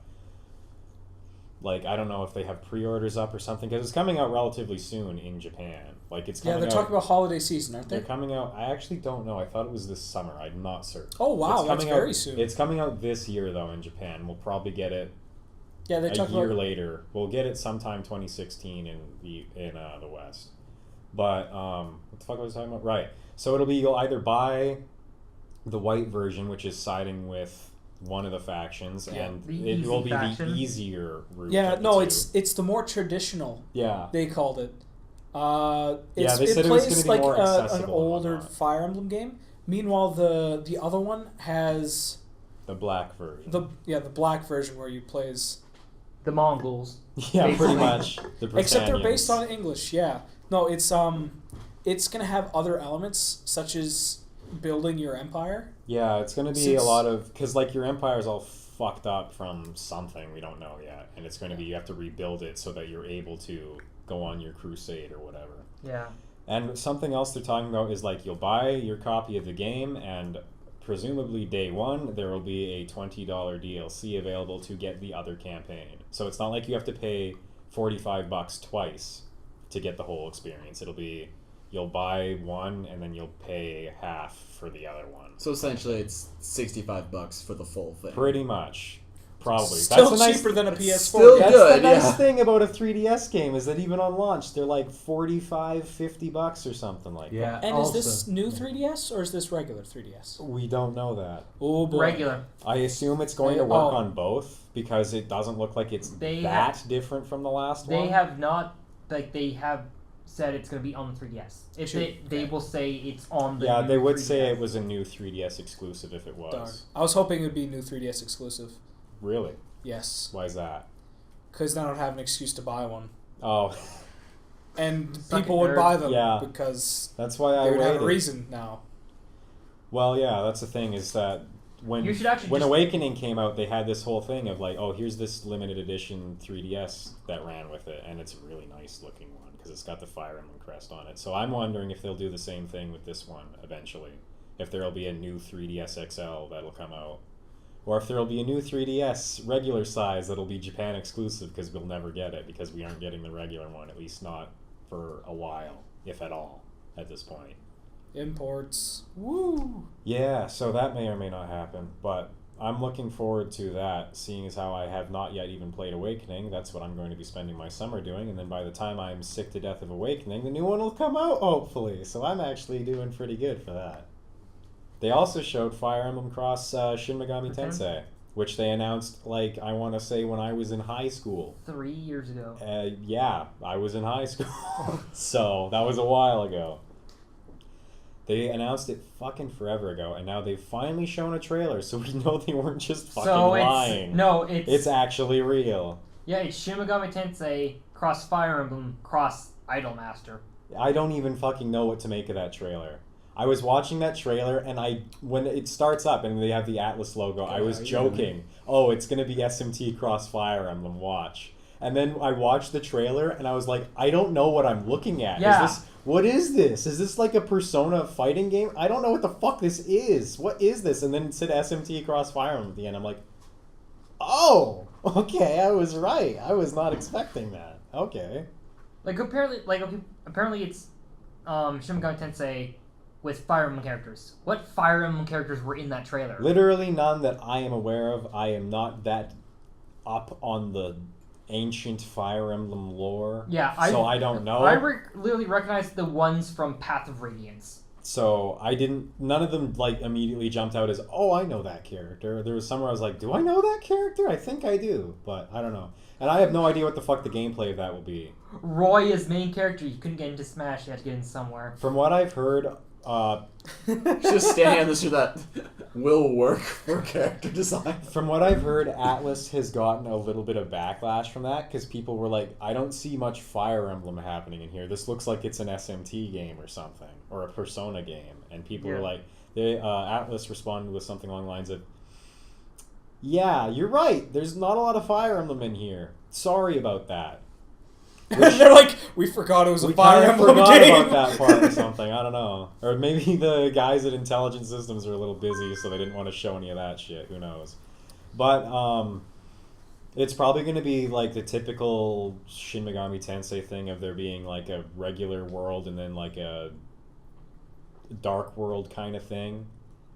like, I don't know if they have pre-orders up or something, because it's coming out relatively soon in Japan. Like, it's Yeah, coming they're out... talking about holiday season, aren't They're they? coming out... I actually don't know. I thought it was this summer. I'm not certain. Oh wow, It's that's coming very out, soon. It's coming out this year, though, in Japan. We'll probably get it Yeah, they a talk year about. later. We'll get it sometime 2016 in the West. But what the fuck was I talking about? Right. So it'll be you'll either buy the white version, which is siding with one of the factions, Yeah, and the it will easy be faction. the easier route. Yeah, of the no, two. it's the more traditional. Yeah. They called it. They said it it was plays gonna be like more an accessible and older whatnot. Fire Emblem game. Meanwhile, the other one has The black version. the black version where you play as. the Mongols. Yeah, pretty basically. much. The Except they're Britannians. based on English. Yeah. No, it's gonna have other elements such as building your empire. Yeah, it's going to be Since- a lot of... Because, like, your empire's all fucked up from something we don't know yet. And it's going to be... You have to rebuild it so that you're able to go on your crusade or whatever. Yeah. And something else they're talking about is, like, you'll buy your copy of the game, and presumably day one, there will be a $20 DLC available to get the other campaign. So it's not like you have to pay $45 twice to get the whole experience. It'll be... You'll buy one, and then you'll pay half for the other one. So essentially, it's $65 for the full thing. Pretty much. Probably. Still That's the nice, cheaper than a it's PS4. still game. That's the good, nice yeah. thing about a 3DS game is that even on launch, they're like $45-$50 or something like Yeah. that. And also, is this new 3DS or is this regular 3DS? We don't know that. Oh boy. Regular. I assume it's going to work Oh. on both because it doesn't look like it's They that different from the last They one. have not, they have said it's going to be on the 3DS. If True. they will say it's on the Yeah, new they would 3DS. say it was a new 3DS exclusive if it was. Darn. I was hoping it would be new 3DS exclusive. Really? Yes. Why is that? Because then I don't have an excuse to buy one. Oh, And Suck people it, would nerd. buy them Yeah. because that's why I they would have a waited. reason now. Well, yeah, that's the thing is that when You should actually when just- Awakening came out, they had this whole thing of like, oh, here's this limited edition 3DS that ran with it, and it's a really nice looking one because it's got the Fire Emblem crest on it. So I'm wondering if they'll do the same thing with this one eventually. If there'll be a new 3DS XL that'll come out, or if there'll be a new 3DS regular size that'll be Japan exclusive because we'll never get it because we aren't getting the regular one, at least not for a while, if at all, at this point. Imports. Woo! Yeah, so that may or may not happen, but I'm looking forward to that, seeing as how I have not yet even played Awakening. That's what I'm going to be spending my summer doing, and then by the time I'm sick to death of Awakening, the new one will come out, hopefully. So I'm actually doing pretty good for that. They also showed Fire Emblem Cross Shin Megami Tensei, which they announced, like, I want to say when I was in high school. 3 years ago. Yeah, I was in high school. So that was a while ago. They announced it fucking forever ago, and now they've finally shown a trailer, so we know they weren't just fucking lying. It's actually real. Yeah, it's Shin Megami Tensei cross Fire Emblem cross Idolmaster. I don't even fucking know what to make of that trailer. I was watching that trailer, and when it starts up and they have the Atlas logo, I was joking. Oh, it's gonna be SMT cross Fire Emblem, watch. And then I watched the trailer, and I was like, I don't know what I'm looking at. Yeah. What is this? Is this like a Persona fighting game? I don't know what the fuck this is. What is this? And then it said SMT cross Fire Emblem at the end. I'm like, oh, okay, I was right. I was not expecting that. Okay. Apparently it's Shin Megami Tensei with Fire Emblem characters. What Fire Emblem characters were in that trailer? Literally none that I am aware of. I am not that up on the ancient Fire Emblem lore. Yeah, so I don't know. I literally recognize the ones from Path of Radiance. So none of them like immediately jumped out as, oh, I know that character. There was somewhere I was like, do I know that character? I think I do, but I don't know. And I have no idea what the fuck the gameplay of that will be. Roy is main character. You couldn't get into Smash. You had to get in somewhere. From what I've heard, just standing on this or that will work for character design. From what I've heard, Atlas has gotten a little bit of backlash from that because people were like, I don't see much Fire Emblem happening in here. This looks like it's an SMT game or something, or a Persona game. And people were like, Atlas responded with something along the lines of, yeah, you're right. There's not a lot of Fire Emblem in here. Sorry about that. They're like, we forgot it was a Fire Emblem forgot game. about that part or something. I don't know. Or maybe the guys at Intelligent Systems are a little busy, so they didn't want to show any of that shit. Who knows? But it's probably going to be like the typical Shin Megami Tensei thing of there being like a regular world and then like a dark world kind of thing.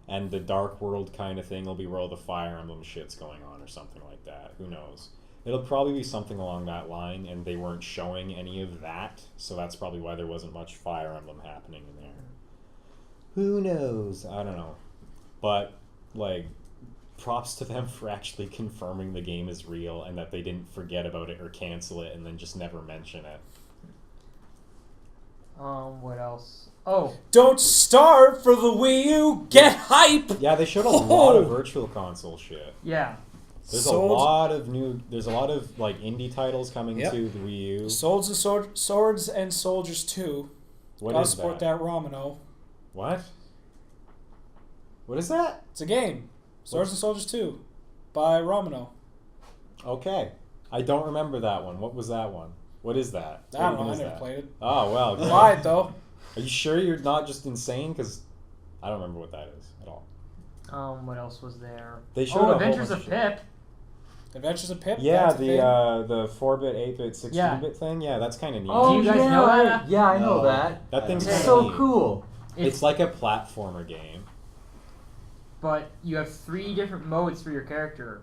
And the dark world kind of thing will be where all the Fire Emblem shit's going on or something like that. Who knows? It'll probably be something along that line, and they weren't showing any of that, so that's probably why there wasn't much Fire Emblem happening in there. Who knows? I don't know. But, like, props to them for actually confirming the game is real and that they didn't forget about it or cancel it and then just never mention it. What else? Oh. Don't starve for the Wii U. Get hype. Yeah, they showed a lot of Virtual Console shit. Yeah. There's a lot of like indie titles coming to the Wii U. Swords and Soldiers 2. What is support that Romano. What? What is that? It's a game. Swords and Soldiers 2 by Romano. Okay. I don't remember that one. What was that one? What is that? I don't know. I never played it. Oh, well. Buy it, though. Are you sure you're not just insane? Because I don't remember what that is at all. What else was there? They showed Adventures of Pip. Adventures of Pip? Yeah, the 4-bit, 8-bit, 16-bit thing. Yeah, that's kind of neat. Oh, do you guys know that? Yeah, I know that. That thing's so neat. cool. It's like a platformer game. But you have 3 different modes for your character.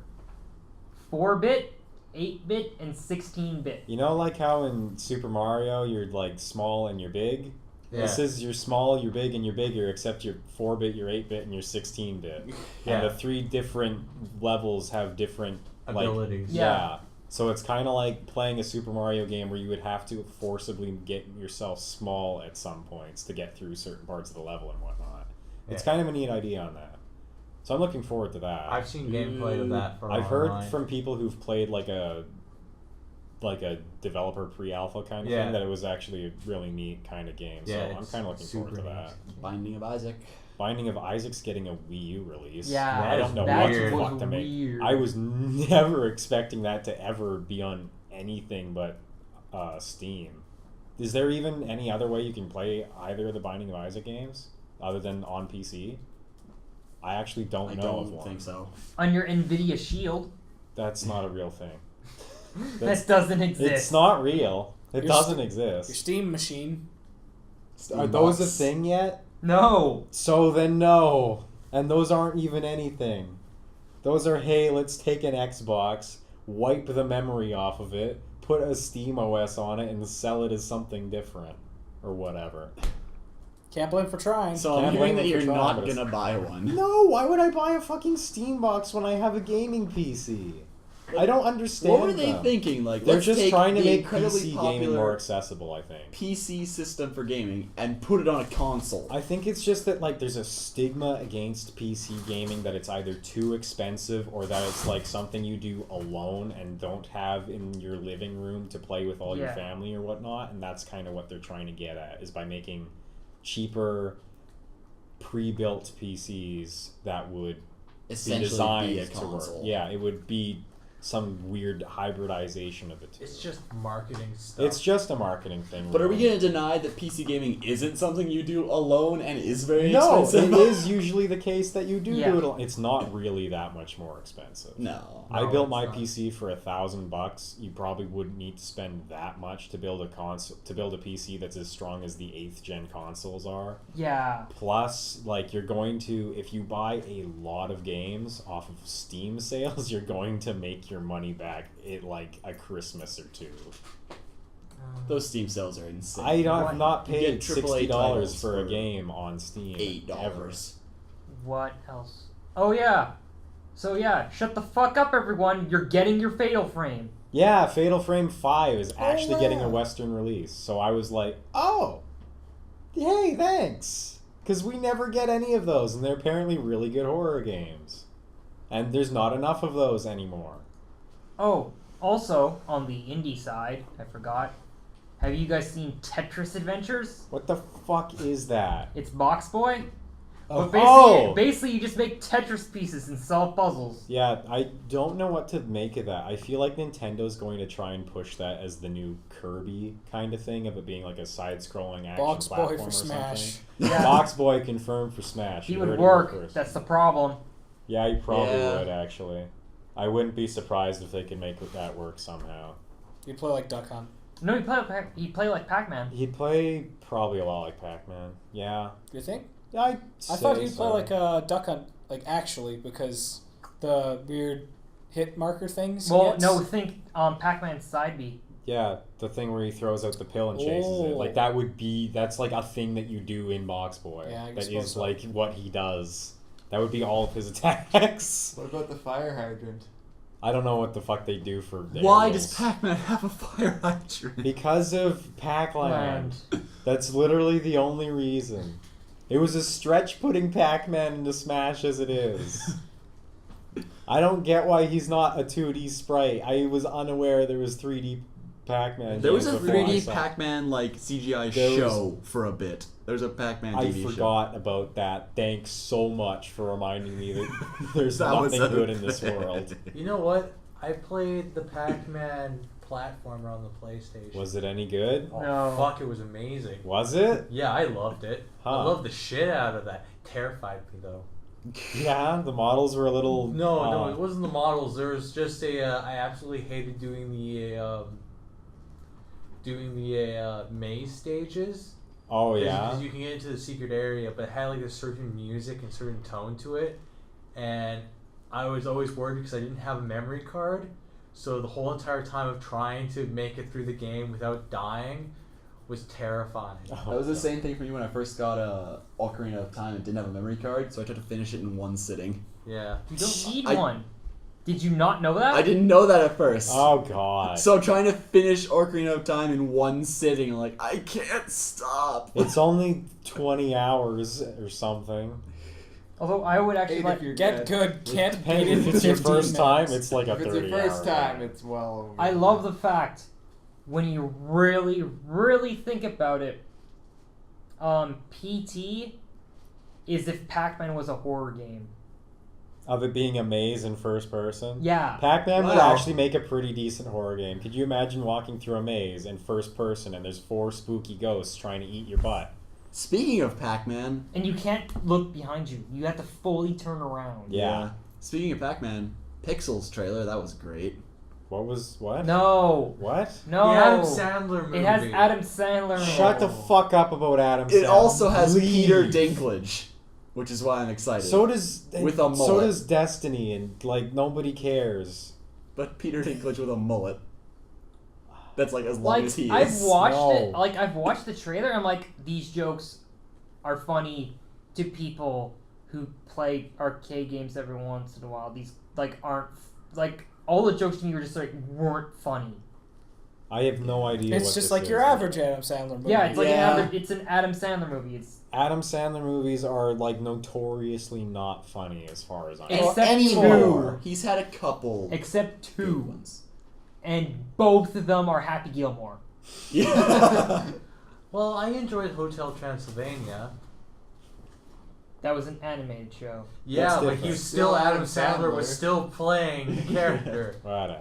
4-bit, 8-bit, and 16-bit. You know, like how in Super Mario you're like small and you're big? Yeah. This is you're small, you're big, and you're bigger, except you're 4-bit, you're 8-bit, and you're 16-bit. Yeah. And the 3 different levels have different abilities. Yeah. So it's kind of like playing a Super Mario game where you would have to forcibly get yourself small at some points to get through certain parts of the level and whatnot. It's kind of a neat idea on that. So I'm looking forward to that. I've seen gameplay of that for I've heard from people who've played like a developer pre-alpha kind of thing that it was actually a really neat kind of game. So I'm kind of looking forward to that. Binding of Isaac. Binding of Isaac's getting a Wii U release. Yeah, I don't know what the fuck to make. I was never expecting that to ever be on anything but Steam. Is there even any other way you can play either of the Binding of Isaac games other than on PC? I actually don't know of one. I don't think so. On your NVIDIA Shield. That's not a real thing. That doesn't exist. It's not real. It doesn't exist. Your Steam machine. Are those a thing yet? No. So then no. And those aren't even anything. Those are, hey, let's take an Xbox, wipe the memory off of it, put a Steam OS on it, and sell it as something different. Or whatever. Can't blame for trying. So I'm Can't hearing blame that them you're for trying, not but it's- gonna buy one. No, why would I buy a fucking Steam box when I have a gaming PC? I don't understand What were they them. thinking? Like, They're let's just take trying to the make incredibly PC popular gaming more accessible, I think. PC system for gaming and put it on a console. I think it's just that like there's a stigma against PC gaming that it's either too expensive or that it's like something you do alone and don't have in your living room to play with all your Yeah. family or whatnot, and that's kind of what they're trying to get at is by making cheaper pre-built PCs that would be Essentially designed be a to work. console. Yeah, it would be some weird hybridization of the two. It's just marketing stuff. It's just a marketing thing. But are we really. going to deny that PC gaming isn't something you do alone and is very No, expensive? it is usually the case that you do Yeah. do it. It's not really that much more expensive. No. I No, built it's my not. PC for $1,000. You probably wouldn't need to spend that much to build a PC that's as strong as the 8th gen consoles are. Yeah. Plus, like you're going to, if you buy a lot of games off of Steam sales, you're going to make your money back in like a Christmas or two. Those Steam sales are insane. I What? have not You paid get AAA $60 titles for a for game on Steam. Ever. $8. What else? Oh yeah. So yeah, shut the fuck up, everyone. You're getting your Fatal Frame. Yeah, Fatal Frame 5 is actually getting a wow. Western release. So I was like, oh, hey, thanks. Because we never get any of those, and they're apparently really good horror games. And there's not enough of those anymore. Oh, also on the indie side, I forgot. Have you guys seen Tetris Adventures? What the fuck is that? It's Box Boy. Oh, But basically you just make Tetris pieces and solve puzzles. Yeah, I don't know what to make of that. I feel like Nintendo's going to try and push that as the new Kirby kind of thing, of it being like a side-scrolling action Box Boy platform for or Smash. something. Yeah. Box Boy confirmed for Smash. He You would heard it work. here first. That's the problem. Yeah, he probably Yeah. would, actually. I wouldn't be surprised if they could make that work somehow. You play like Duck Hunt. No, he play like Pac-Man. He'd play probably a lot like Pac-Man. Yeah. Do you think? I thought he'd play like Duck Hunt, like actually, because the weird hit marker things. he Well, gets. no, think Pac-Man's side B. Yeah, the thing where he throws out the pill and chases it. Oh. Like, that's like a thing that you do in Box Boy. Yeah, I that suppose is so. like what he does. That would be all of his attacks. What about the fire hydrant? I don't know what the fuck they do for their Why rules. does Pac-Man have a fire hydrant? Because of Pac-Land. Land. That's literally the only reason. It was a stretch putting Pac-Man into Smash as it is. I don't get why he's not a 2D sprite. I was unaware there was 3D Pac-Man. There was a games before I 3D saw- Pac-Man like CGI There was- show for a bit. There was a Pac-Man I TV show. forgot about that. Thanks so much for reminding me that there's That was nothing a good in this thing. world. You know what? I played the Pac-Man platformer on the PlayStation. Was it any good? Oh, No. fuck, it was amazing. Was it? Yeah, I loved it. I Huh. loved the shit out of that. Terrified me, though. Yeah, the models were a little... No, it wasn't the models. There was just I absolutely hated doing the maze stages. Oh, yeah? Because you can get into the secret area, but it had like a certain music and certain tone to it. And I was always worried because I didn't have a memory card. So the whole entire time of trying to make it through the game without dying was terrifying. Oh, That was the same thing for me when I first got Ocarina of Time and didn't have a memory card, so I tried to finish it in one sitting. Yeah. You don't need I- one. Did you not know that? I didn't know that at first. Oh, God. So I'm trying to finish Ocarina of Time in one sitting. I'm like, I can't stop. It's only 20 hours or something. Although I would actually Eight like if you're Get good, can't beat Depends it. if in it's your 15 first time, minutes. it's like a If it's 30 your first hour time, game. it's well over. I love the fact when you really, really think about it. PT is if Pac-Man was a horror game. Of it being a maze in first person? Yeah. Pac-Man would Wow. actually make a pretty decent horror game. Could you imagine walking through a maze in first person and there's 4 spooky ghosts trying to eat your butt? Speaking of Pac-Man. And you can't look behind you. You have to fully turn around. Yeah. Speaking of Pac-Man, Pixels trailer, that was great. What? No. What? No. The Adam Sandler movie. It has Adam Sandler in it. Shut the fuck up about Adam Sandler. It also has Please. Peter Dinklage, which is why I'm excited. So does With a So mullet. does Destiny, and like nobody cares. But Peter Dinklage with a mullet. That's like as long Like, as he is. I've watched it. No. Like, I've watched the trailer. I'm like, these jokes are funny to people who play arcade games every once in a while. These like aren't like all the jokes to me were just like weren't funny. I have no idea. It's what just this like is. your average Adam Sandler movie. Yeah, it's like Yeah. it's an Adam Sandler movie. It's Adam Sandler movies are like notoriously not funny as far as I know. Except anymore. He's had a couple except good two, ones. and both of them are Happy Gilmore. Yeah. Well, I enjoyed Hotel Transylvania. That was an animated show. Yeah, That's but different. he was still Still Adam Adam Sandler was Sandler. still playing the character. Whatever.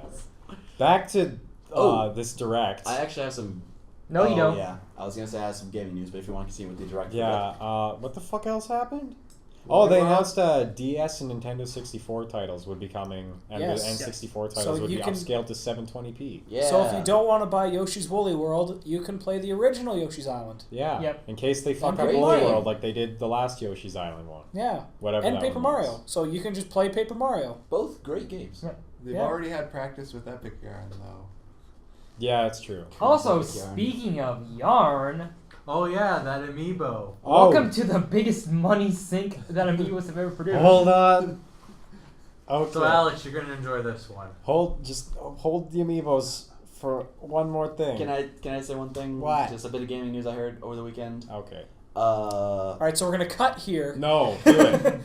Back to Oh. this direct. I actually have some. No, you don't. Yeah, I was gonna say I have some gaming news, but if you want to continue with the direct. Yeah. What the fuck else happened? Well, Oh, they well- announced DS and Nintendo 64 titles would be coming, and Yes. the N64 So titles would you be can- upscaled to 720p. Yeah. So if you don't want to buy Yoshi's Woolly World, you can play the original Yoshi's Island. Yeah. Yep. In case they fuck And up Paper Woolly Mario. World like they did the last Yoshi's Island one. Yeah. Whatever. And that Paper one Mario. was. So you can just play Paper Mario. both great games. They've Yeah. already had practice with Epic Yarn, though. Yeah, it's true. Also, Yarn. speaking of yarn, Oh yeah, that amiibo. welcome to the biggest money sink that Amiibos have ever produced. Hold on. Okay. So Alex, you're gonna enjoy this one. Hold the amiibos for one more thing. Can I say one thing? What? Just a bit of gaming news I heard over the weekend. Okay. All right, so we're going to cut here. No, do it.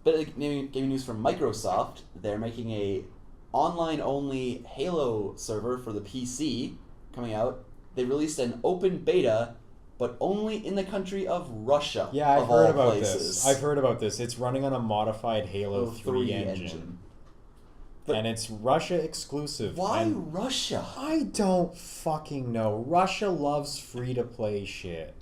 Bit of gaming news from Microsoft. They're making a online-only Halo server for the PC coming out. They released an open beta, but only in the country of Russia. Yeah, I've of heard all about places. this. I've heard about this. It's running on a modified Halo 3 engine. But- And it's Russia exclusive. Why and Russia? I don't fucking know. Russia loves free-to-play shit.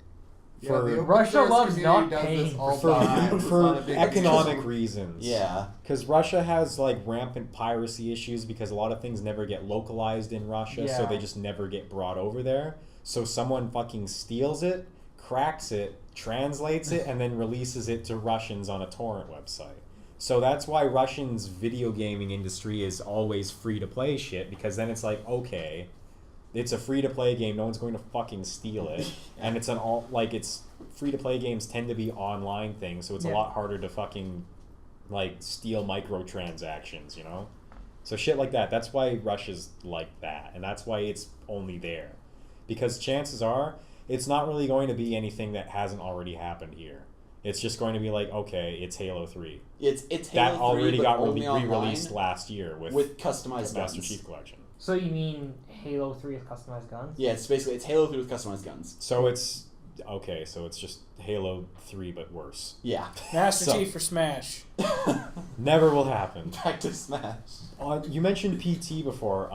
Yeah, the open Russia source loves community not does paying this all For, the time. It's for not a big economic deal. reasons. Yeah. Because Russia has like rampant piracy issues because a lot of things never get localized in Russia, so Yeah. they just never get brought over there. So someone fucking steals it, cracks it, translates it, and then releases it to Russians on a torrent website. So that's why Russians' video gaming industry is always free to play shit, because then it's like, okay, it's a free to play game, no one's going to fucking steal it. And it's it's free to play games tend to be online things, so it's a Yeah. lot harder to fucking like steal microtransactions, you know? So shit like that. That's why Russia's like that, and that's why it's only there. Because chances are it's not really going to be anything that hasn't already happened here. It's just going to be like, okay, it's Halo 3. It's That Halo 3, already but got only re-released online last year with customized Master guns. Chief Collection. So you mean Halo 3 with customized guns? Yeah, it's Halo 3 with customized guns. So it's okay. So it's just Halo 3 but worse. Yeah. Master So- Chief for Smash. Never will happen. Back to Smash. You mentioned PT before,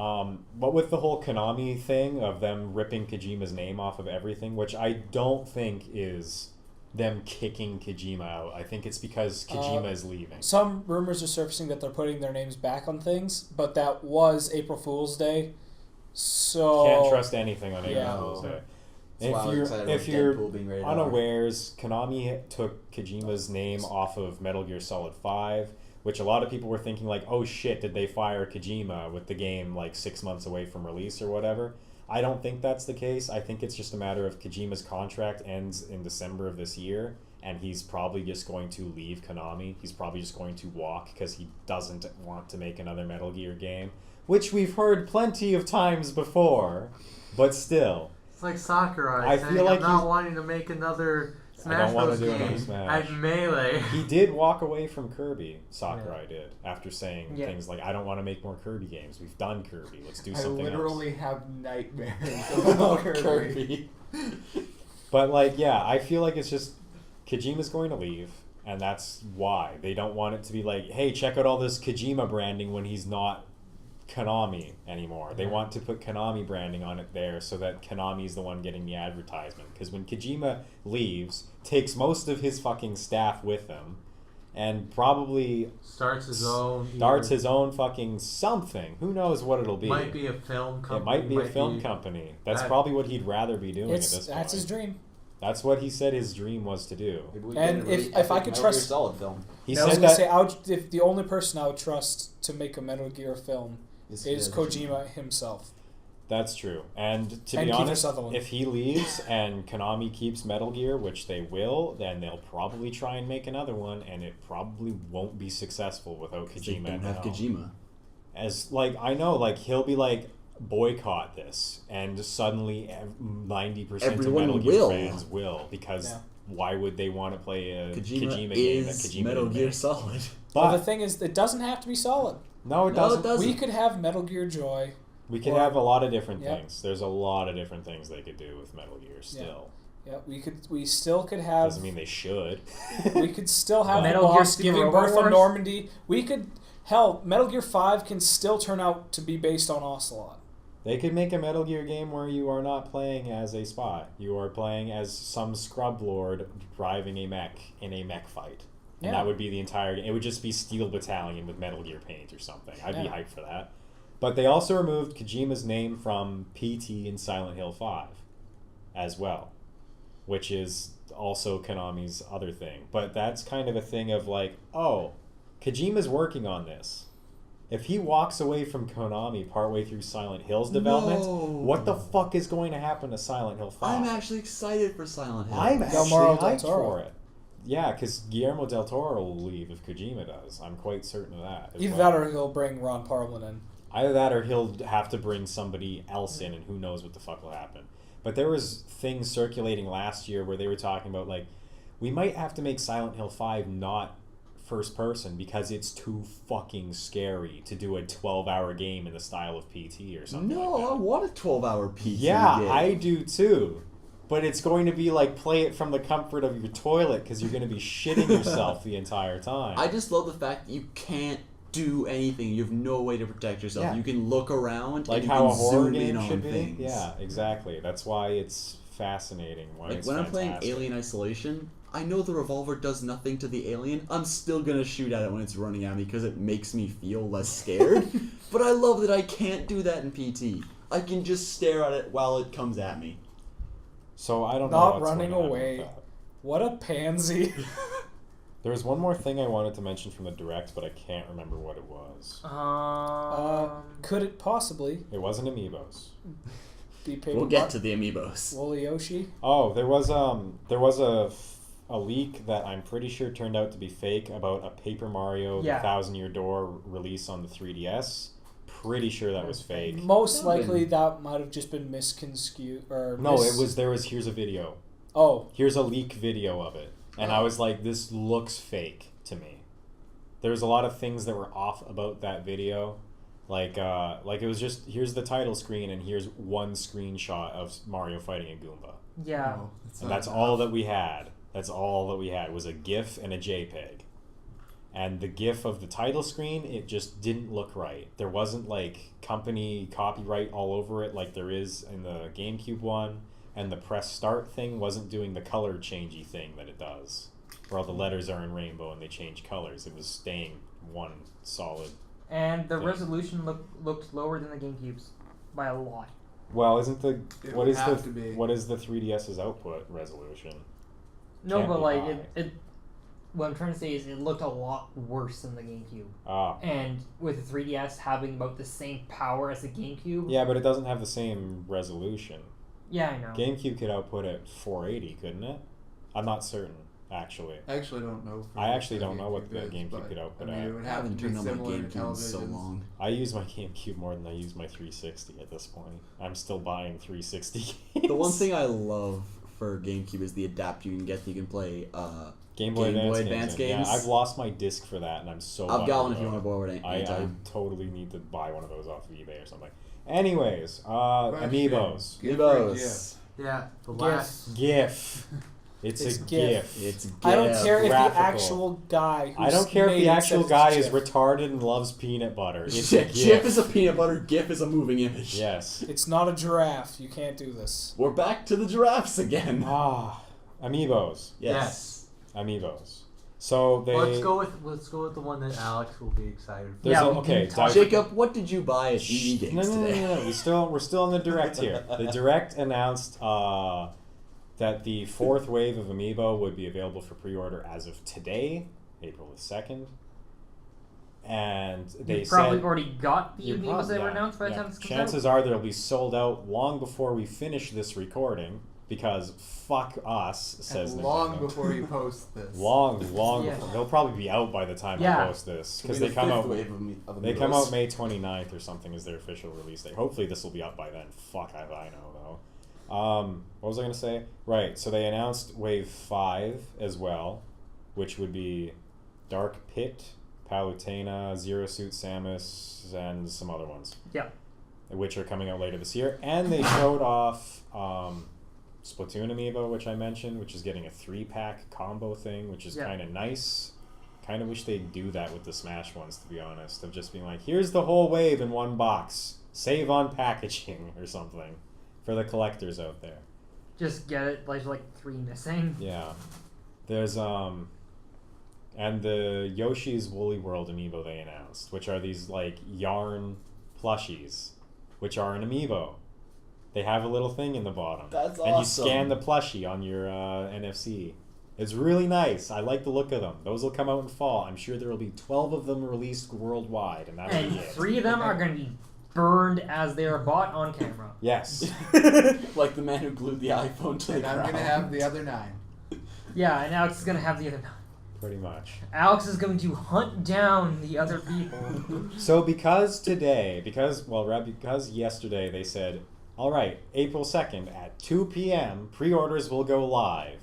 but with the whole Konami thing of them ripping Kojima's name off of everything, which I don't think is them kicking Kojima out. I think it's because Kojima is leaving. Some rumors are surfacing that they're putting their names back on things, but that was April Fool's Day. So Can't trust anything on April Yeah. Fool's Day. That's why I was excited If about you're Deadpool being rated R. unawares, Konami took Kojima's name off of Metal Gear Solid 5, which a lot of people were thinking like, oh shit, did they fire Kojima with the game like 6 months away from release or whatever? I don't think that's the case. I think it's just a matter of Kojima's contract ends in December of this year, and he's probably just going to leave Konami. He's probably just going to walk because he doesn't want to make another Metal Gear game, which we've heard plenty of times before, but still. It's like Sakurai I saying, feel like I'm not he's- wanting to make another I Smash don't wanna Bros. do another game Smash. at Melee. He did walk away from Kirby, Sakurai did, after saying Yeah. things like, I don't want to make more Kirby games. We've done Kirby. Let's do I something literally else. have nightmares about Kirby. But, like, yeah, I feel like it's just Kojima's going to leave, and that's why. They don't want it to be like, hey, check out all this Kojima branding when he's not Konami anymore. They want to put Konami branding on it there so that Konami's the one getting the advertisement. Because when Kojima leaves, takes most of his fucking staff with him, and probably starts his own fucking something. Who knows what it'll be? Might be a film company. It might be a film company. That's probably what he'd rather be doing at this point. That's his dream. That's what he said his dream was to do. And if I could trust Solid film, He I was said gonna that say, if the only person I would trust to make a Metal Gear film is Kojima himself. that's true. And to And be Kiefer honest, Sutherland. if he leaves and Konami keeps Metal Gear, which they will, then they'll probably try and make another one, and it probably won't be successful without Kojima. they don't at the have helm. Kojima. As like I know, like he'll be like boycott this, and suddenly 90% of Everyone Metal Gear will. fans will, because why would they want to play a Kojima game that is Kojima Metal didn't Gear make? Solid. Well, the But thing is, it doesn't have to be solid. no, it No, doesn't. it doesn't. We could have Metal Gear Joy. We could Or- have a lot of different Yep. things. There's a lot of different things they could do with Metal Gear still. Yeah, we still could have. Doesn't mean they should. We could still have Metal the Gear boss Super giving Robot birth on Wars? Normandy. We could. Hell, Metal Gear 5 can still turn out to be based on Ocelot. They could make a Metal Gear game where you are not playing as a spy. You are playing as some scrub lord driving a mech in a mech fight. And Yeah. that would be the entire game. It would just be Steel Battalion with Metal Gear paint or something. I'd be Yeah. hyped for that. But they also removed Kojima's name from PT in Silent Hill 5 as well, which is also Konami's other thing. But that's kind of a thing of like, oh, Kojima's working on this. If he walks away from Konami partway through Silent Hill's development, No. what the fuck is going to happen to Silent Hill 5? I'm actually excited for Silent Hill. I'm actually Guillermo del hyped Toro. for it. Yeah, because Guillermo del Toro will leave if Kojima does. I'm quite certain of that. as Either well. that or he'll bring Ron Perlman in. Either that or he'll have to bring somebody else in, and who knows what the fuck will happen. But there was things circulating last year where they were talking about, like, we might have to make Silent Hill 5 not first person because it's too fucking scary to do a 12-hour game in the style of PT or something No, like that. I want a 12-hour PT Yeah, game. I do too. But it's going to be like play it from the comfort of your toilet because you're going to be shitting yourself the entire time. I just love the fact that you can't do anything. You have no way to protect yourself. Yeah. You can look around like and you how can a horror zoom in game on should be. things. Yeah, exactly. That's why it's fascinating. Why Like it's when I'm playing fantastic. Alien Isolation, I know the revolver does nothing to the alien. I'm still gonna shoot at it when it's running at me because it makes me feel less scared. But I love that I can't do that in PT. I can just stare at it while it comes at me. So I don't know. Not what's running going to happen away. with that. What a pansy. There was one more thing I wanted to mention from the direct, but I can't remember what it was. Could it possibly It wasn't amiibos. be Paper We'll get to the amiibos. Wooly Yoshi? Oh, there was a leak that I'm pretty sure turned out to be fake about a Paper Mario Yeah. The Thousand Year Door release on the 3DS. Pretty sure that was fake. Most That would've likely been- that might have just been misconstrued or No, here's a video. Oh, Here's a leak video of it. And I was like, this looks fake to me. There was a lot of things that were off about that video. Like it was just, here's the title screen and here's one screenshot of Mario fighting a Goomba. Yeah. No, it's And not that's enough. all that we had. That's all that we had was a GIF and a JPEG. And the GIF of the title screen, it just didn't look right. There wasn't like company copyright all over it like there is in the GameCube one. And the press start thing wasn't doing the color changey thing that it does. Where all the letters are in rainbow and they change colors. It was staying one solid. And the thing. resolution looked lower than the GameCube's by a lot. Well, isn't the It what would is have to be. what is the 3DS's output resolution? No, Can't but be like high. it. What I'm trying to say is it looked a lot worse than the GameCube. Ah. And with the 3DS having about the same power as the GameCube. Yeah, but it doesn't have the same resolution. Yeah, I know. GameCube could output at 480, couldn't it? I'm not certain, actually. I actually don't know. for I what actually don't know what the is, GameCube but, could output I mean, at. it would I have to haven't be turned on my similar to GameCube in so televisions. long. I use my GameCube more than I use my 360 at this point. I'm still buying 360 games. The one thing I love for GameCube is the adapter you can get. You can play Game Boy Advance games. Yeah, I've lost my disc for that, and I'm so I've got one if bummed you want to about borrow it it. I anytime. totally need to buy one of those off of eBay or something. Anyways, Question. Amiibos. Gift or Amiibos. Yeah, the GIF. last. GIF. It's It's a GIF. GIF. It's I don't GIF. care if the graphical. actual guy. I don't care if made the it actual says guy it's is GIF. retarded and loves peanut butter. It's a Shit, GIF. GIF is a peanut butter. GIF is a moving image. Yes. It's not a giraffe. You can't do this. We're back to the giraffes again. Ah, Amiibos. Yes. Amiibos. So they. Let's go with the one that Alex will be excited for. There's Yeah, a- we okay, can talk- Jacob, what did you buy at EE Games No, today? We're still in the direct here. The direct announced that the fourth wave of amiibo would be available for pre-order as of today, April the 2nd. And they You probably said already got the You amiibos probably- that were yeah, announced by the yeah. time this comes Chances are they'll be sold out long before we finish this recording because fuck us, says And long Nintendo. before you post this. Long Yeah. before. They'll probably be out by the time Yeah. I post this It'll because be they the come fifth out. wave of They come amiibos. out May 29th or something is their official release date. Hopefully this will be up by then. Fuck, I know though. What was I gonna say? Right. So they announced Wave 5 as well, which would be Dark Pit, Palutena, Zero Suit Samus, and some other ones. Yeah. Which are coming out later this year. And they showed off Splatoon amiibo, which I mentioned, which is getting a 3-pack combo thing, which is Yeah. kind of nice. Kind of wish they'd do that with the Smash ones, to be honest, of just being like, here's the whole wave in one box. Save on packaging or something for the collectors out there. Just get it. Like 3 missing. Yeah. There's and the Yoshi's Woolly World amiibo they announced, which are these like yarn plushies, which are an amiibo. They have a little thing in the bottom. That's and awesome. you scan the plushie on your NFC. It's really nice. I like the look of them. Those will come out in fall. I'm sure there will be 12 of them released worldwide, and that'll And be it. 3 of them are going to be burned as they are bought on camera. Yes. Like the man who glued the iPhone to the And I'm ground. gonna have the other 9. Yeah, and Alex is going to have the other 9. Pretty much. Alex is going to hunt down the other people. So because yesterday they said, all right, April 2nd at 2 p.m., pre-orders will go live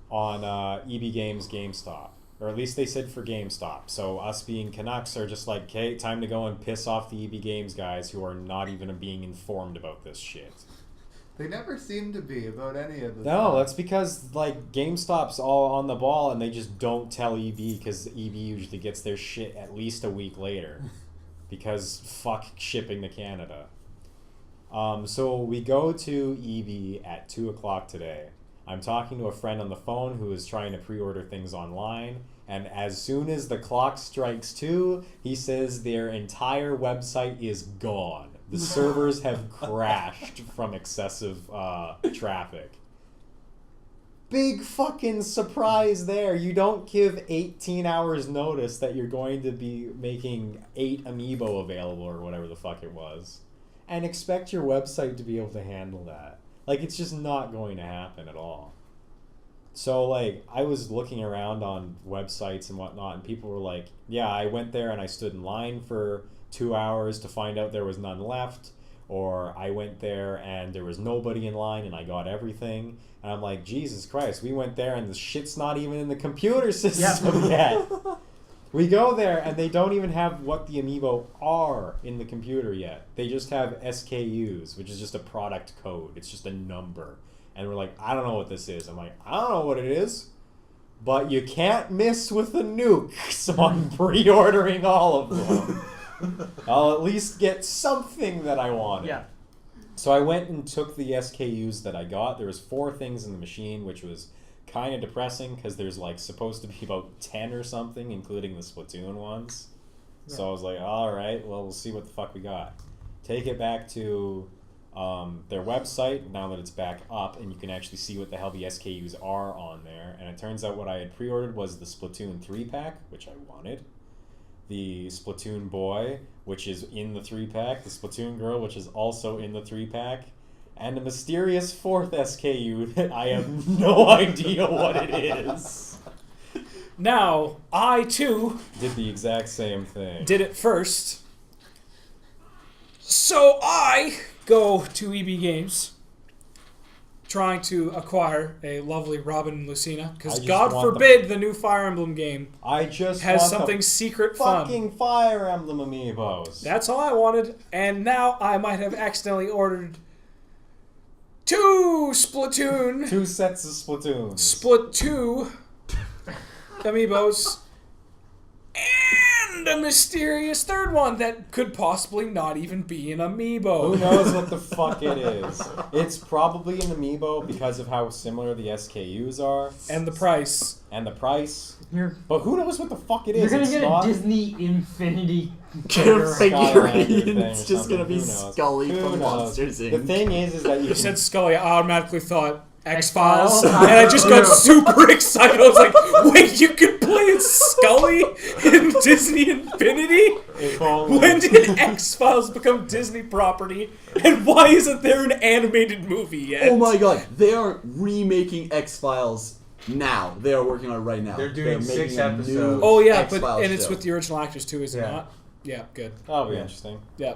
on EB Games GameStop. Or at least they said for GameStop. So us being Canucks are just like, okay, time to go and piss off the EB Games guys who are not even being informed about this shit. They never seem to be about any of this. No, that's because like GameStop's all on the ball and they just don't tell EB because EB usually gets their shit at least a week later because fuck shipping to Canada. So we go to EB at 2 o'clock today. I'm talking to a friend on the phone who is trying to pre-order things online, and as soon as the clock strikes 2, he says their entire website is gone. The servers have crashed from excessive traffic. Big fucking surprise there. You don't give 18 hours notice that you're going to be making 8 amiibo available or whatever the fuck it was, and expect your website to be able to handle that. Like, it's just not going to happen at all. So, like, I was looking around on websites and whatnot, and people were like, yeah, I went there and I stood in line for 2 hours to find out there was none left, or I went there and there was nobody in line and I got everything. And I'm like, Jesus Christ, we went there and the shit's not even in the computer system yet. We go there and they don't even have what the amiibo are in the computer yet. They just have SKUs, which is just a product code. It's just a number. And we're like, I don't know what this is. I'm like, I don't know what it is. But you can't miss with a nuke. So I'm pre-ordering all of them. I'll at least get something that I wanted. Yeah. So I went and took the SKUs that I got. There was 4 things in the machine, which was kind of depressing because there's like supposed to be about 10 or something, including the Splatoon ones. Yeah. So I was like, all right, well, we'll see what the fuck we got. Take it back to their website now that it's back up, and you can actually see what the hell the SKUs are on there. And it turns out what I had pre-ordered was the Splatoon 3-pack, which I wanted. The Splatoon boy, which is in the 3-pack. The Splatoon girl, which is also in the 3-pack. And a mysterious 4th SKU that I have no idea what it is. Now, I too Did the exact same thing. did it first. So I go to EB Games trying to acquire a lovely Robin and Lucina, I because just God want forbid the new Fire Emblem game I just has want something the secret fun. fucking Fire Emblem amiibos. That's all I wanted, and now I might have accidentally ordered 2 Splatoon 2 sets of Splatoons. Split 2 amiibos and And a mysterious third one that could possibly not even be an amiibo. Who knows what the fuck it is? It's probably an amiibo because of how similar the SKUs are. And the price. But who knows what the fuck it is? You're gonna It's get not a Disney Infinity figurine. It's or just something. gonna be Who knows? Scully Who from knows? Monsters Inc. The thing is that You you said can... Scully, I automatically thought X-Files. X-Files? And I just got super excited. I was like, wait, you could play as Scully in Disney Infinity? If only- When did X-Files become Disney property? And why isn't there an animated movie yet? Oh my god, they are remaking X-Files now. They are working on it right now. They're doing making 6 a new episodes. Oh yeah, X-Files and it's show. with the original actors too, is it Yeah. not? Yeah, good. That'll be Yeah. interesting. Yeah.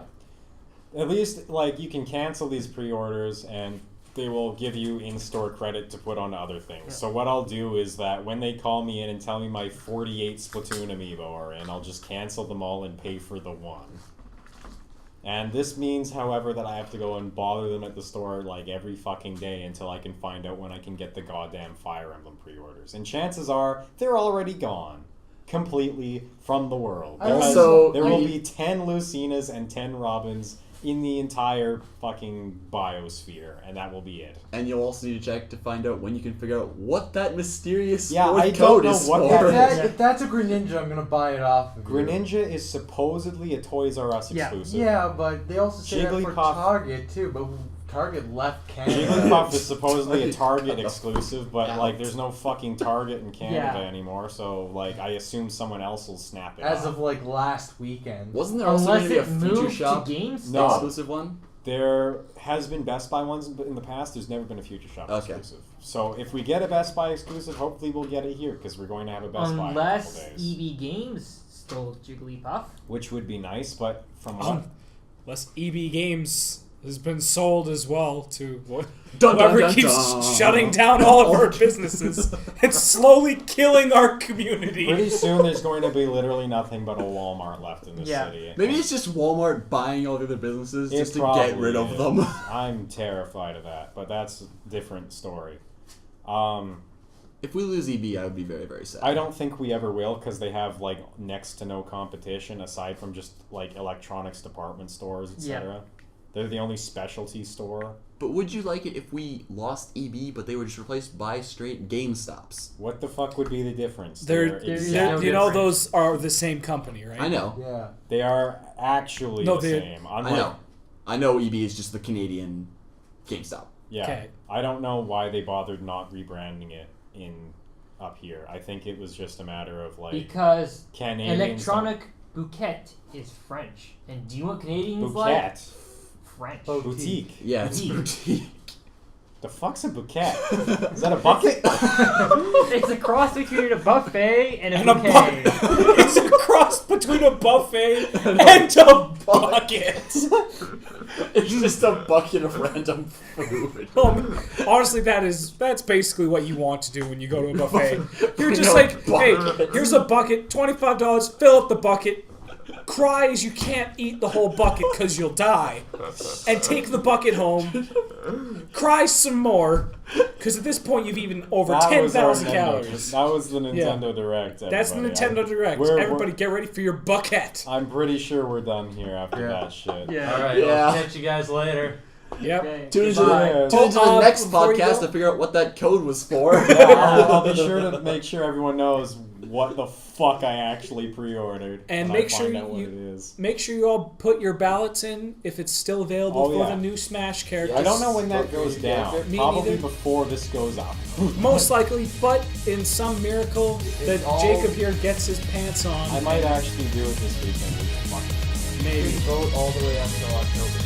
At least, like, you can cancel these pre-orders and they will give you in-store credit to put on other things. Yeah. So what I'll do is that when they call me in and tell me my 48 Splatoon amiibo are in, I'll just cancel them all and pay for the one. And this means, however, that I have to go and bother them at the store like every fucking day until I can find out when I can get the goddamn Fire Emblem pre-orders. And chances are they're already gone. Completely from the world. Because Also, there will be 10 Lucinas and 10 Robins in the entire fucking biosphere, and that will be it. And you'll also need to check to find out when you can figure out what that mysterious Yeah, fourth I don't code know is what for. that If that's a Greninja, I'm gonna buy it off of you. Greninja is supposedly a Toys R Us Yeah. exclusive. Yeah, but they also say that for Jigglypuff- Target too, but Target left Canada. Jigglypuff is supposedly a Target exclusive, but Ouch. like there's no fucking Target in Canada Yeah. anymore, so like I assume someone else will snap it As up. of like last weekend. Wasn't there also going Unless to be a it Future moved Shop to GameStop. No. exclusive one? There has been Best Buy ones in the past. There's never been a Future Shop Okay. exclusive. So if we get a Best Buy exclusive, hopefully we'll get it here because we're going to have a Best Buy in a couple Unless days, EB Games stole Jigglypuff. which would be nice. But from what Unless EB Games has been sold as well to Dun, dun, whoever dun, keeps dun. shutting down all of our businesses and slowly killing our community. pretty soon there's going to be literally nothing but a Walmart left in this Yeah. city. Maybe it's just Walmart buying all the other businesses It just to probably get rid of is. them. I'm terrified of that, but that's a different story. If we lose EB, I would be very, very sad. I don't think we ever will because they have like next to no competition aside from just like electronics department stores, etc. They're the only specialty store. But would you like it if we lost EB, but they were just replaced by straight GameStops? What the fuck would be the difference? They're, no you know, difference. those are the same company, right? I know. Yeah. They are actually No, the they're- same. I Unlike, know. I know EB is just the Canadian GameStop. Yeah. Okay. I don't know why they bothered not rebranding it in up here. I think it was just a matter of like Because Canadians Electronic Bouquet is French. And do you know what Canadians bouquet. like? French. Boutique. Yeah, it's Boutique. boutique. The fuck's a bouquet? Is that a bucket? It's a cross between a buffet and a And a bouquet. It's a cross between a buffet and a bucket. It's just a bucket of random food. Honestly, that's basically what you want to do when you go to a buffet. You're just No like, hey, bucket. here's a bucket, $25, fill up the bucket, cry as you can't eat the whole bucket because you'll die, and take the bucket home, cry some more, because at this point you've eaten over That was our 10,000 Nintendo- calories. That was the Nintendo Direct. That's the everybody. Nintendo Direct. We're- Everybody get ready for your bucket. I'm pretty sure we're done here after Yeah. that shit. Yeah. Alright, Yeah. I'll catch you guys later. Yep. Okay. Tune into Goodbye. the, tune into the Oh, next before you podcast go- to figure out what that code was for. Yeah, I'll be sure to make sure everyone knows what the fuck I actually pre-ordered. And when make I sure find out what you- it is. Make sure you all put your ballots in if it's still available Oh, for yeah. the new Smash characters. I don't know when that goes down. Me Probably neither. before this goes up. Most likely, but in some miracle that all- Jacob here gets his pants on, I might actually do it this weekend. Fuck. maybe. Vote all the way up until October.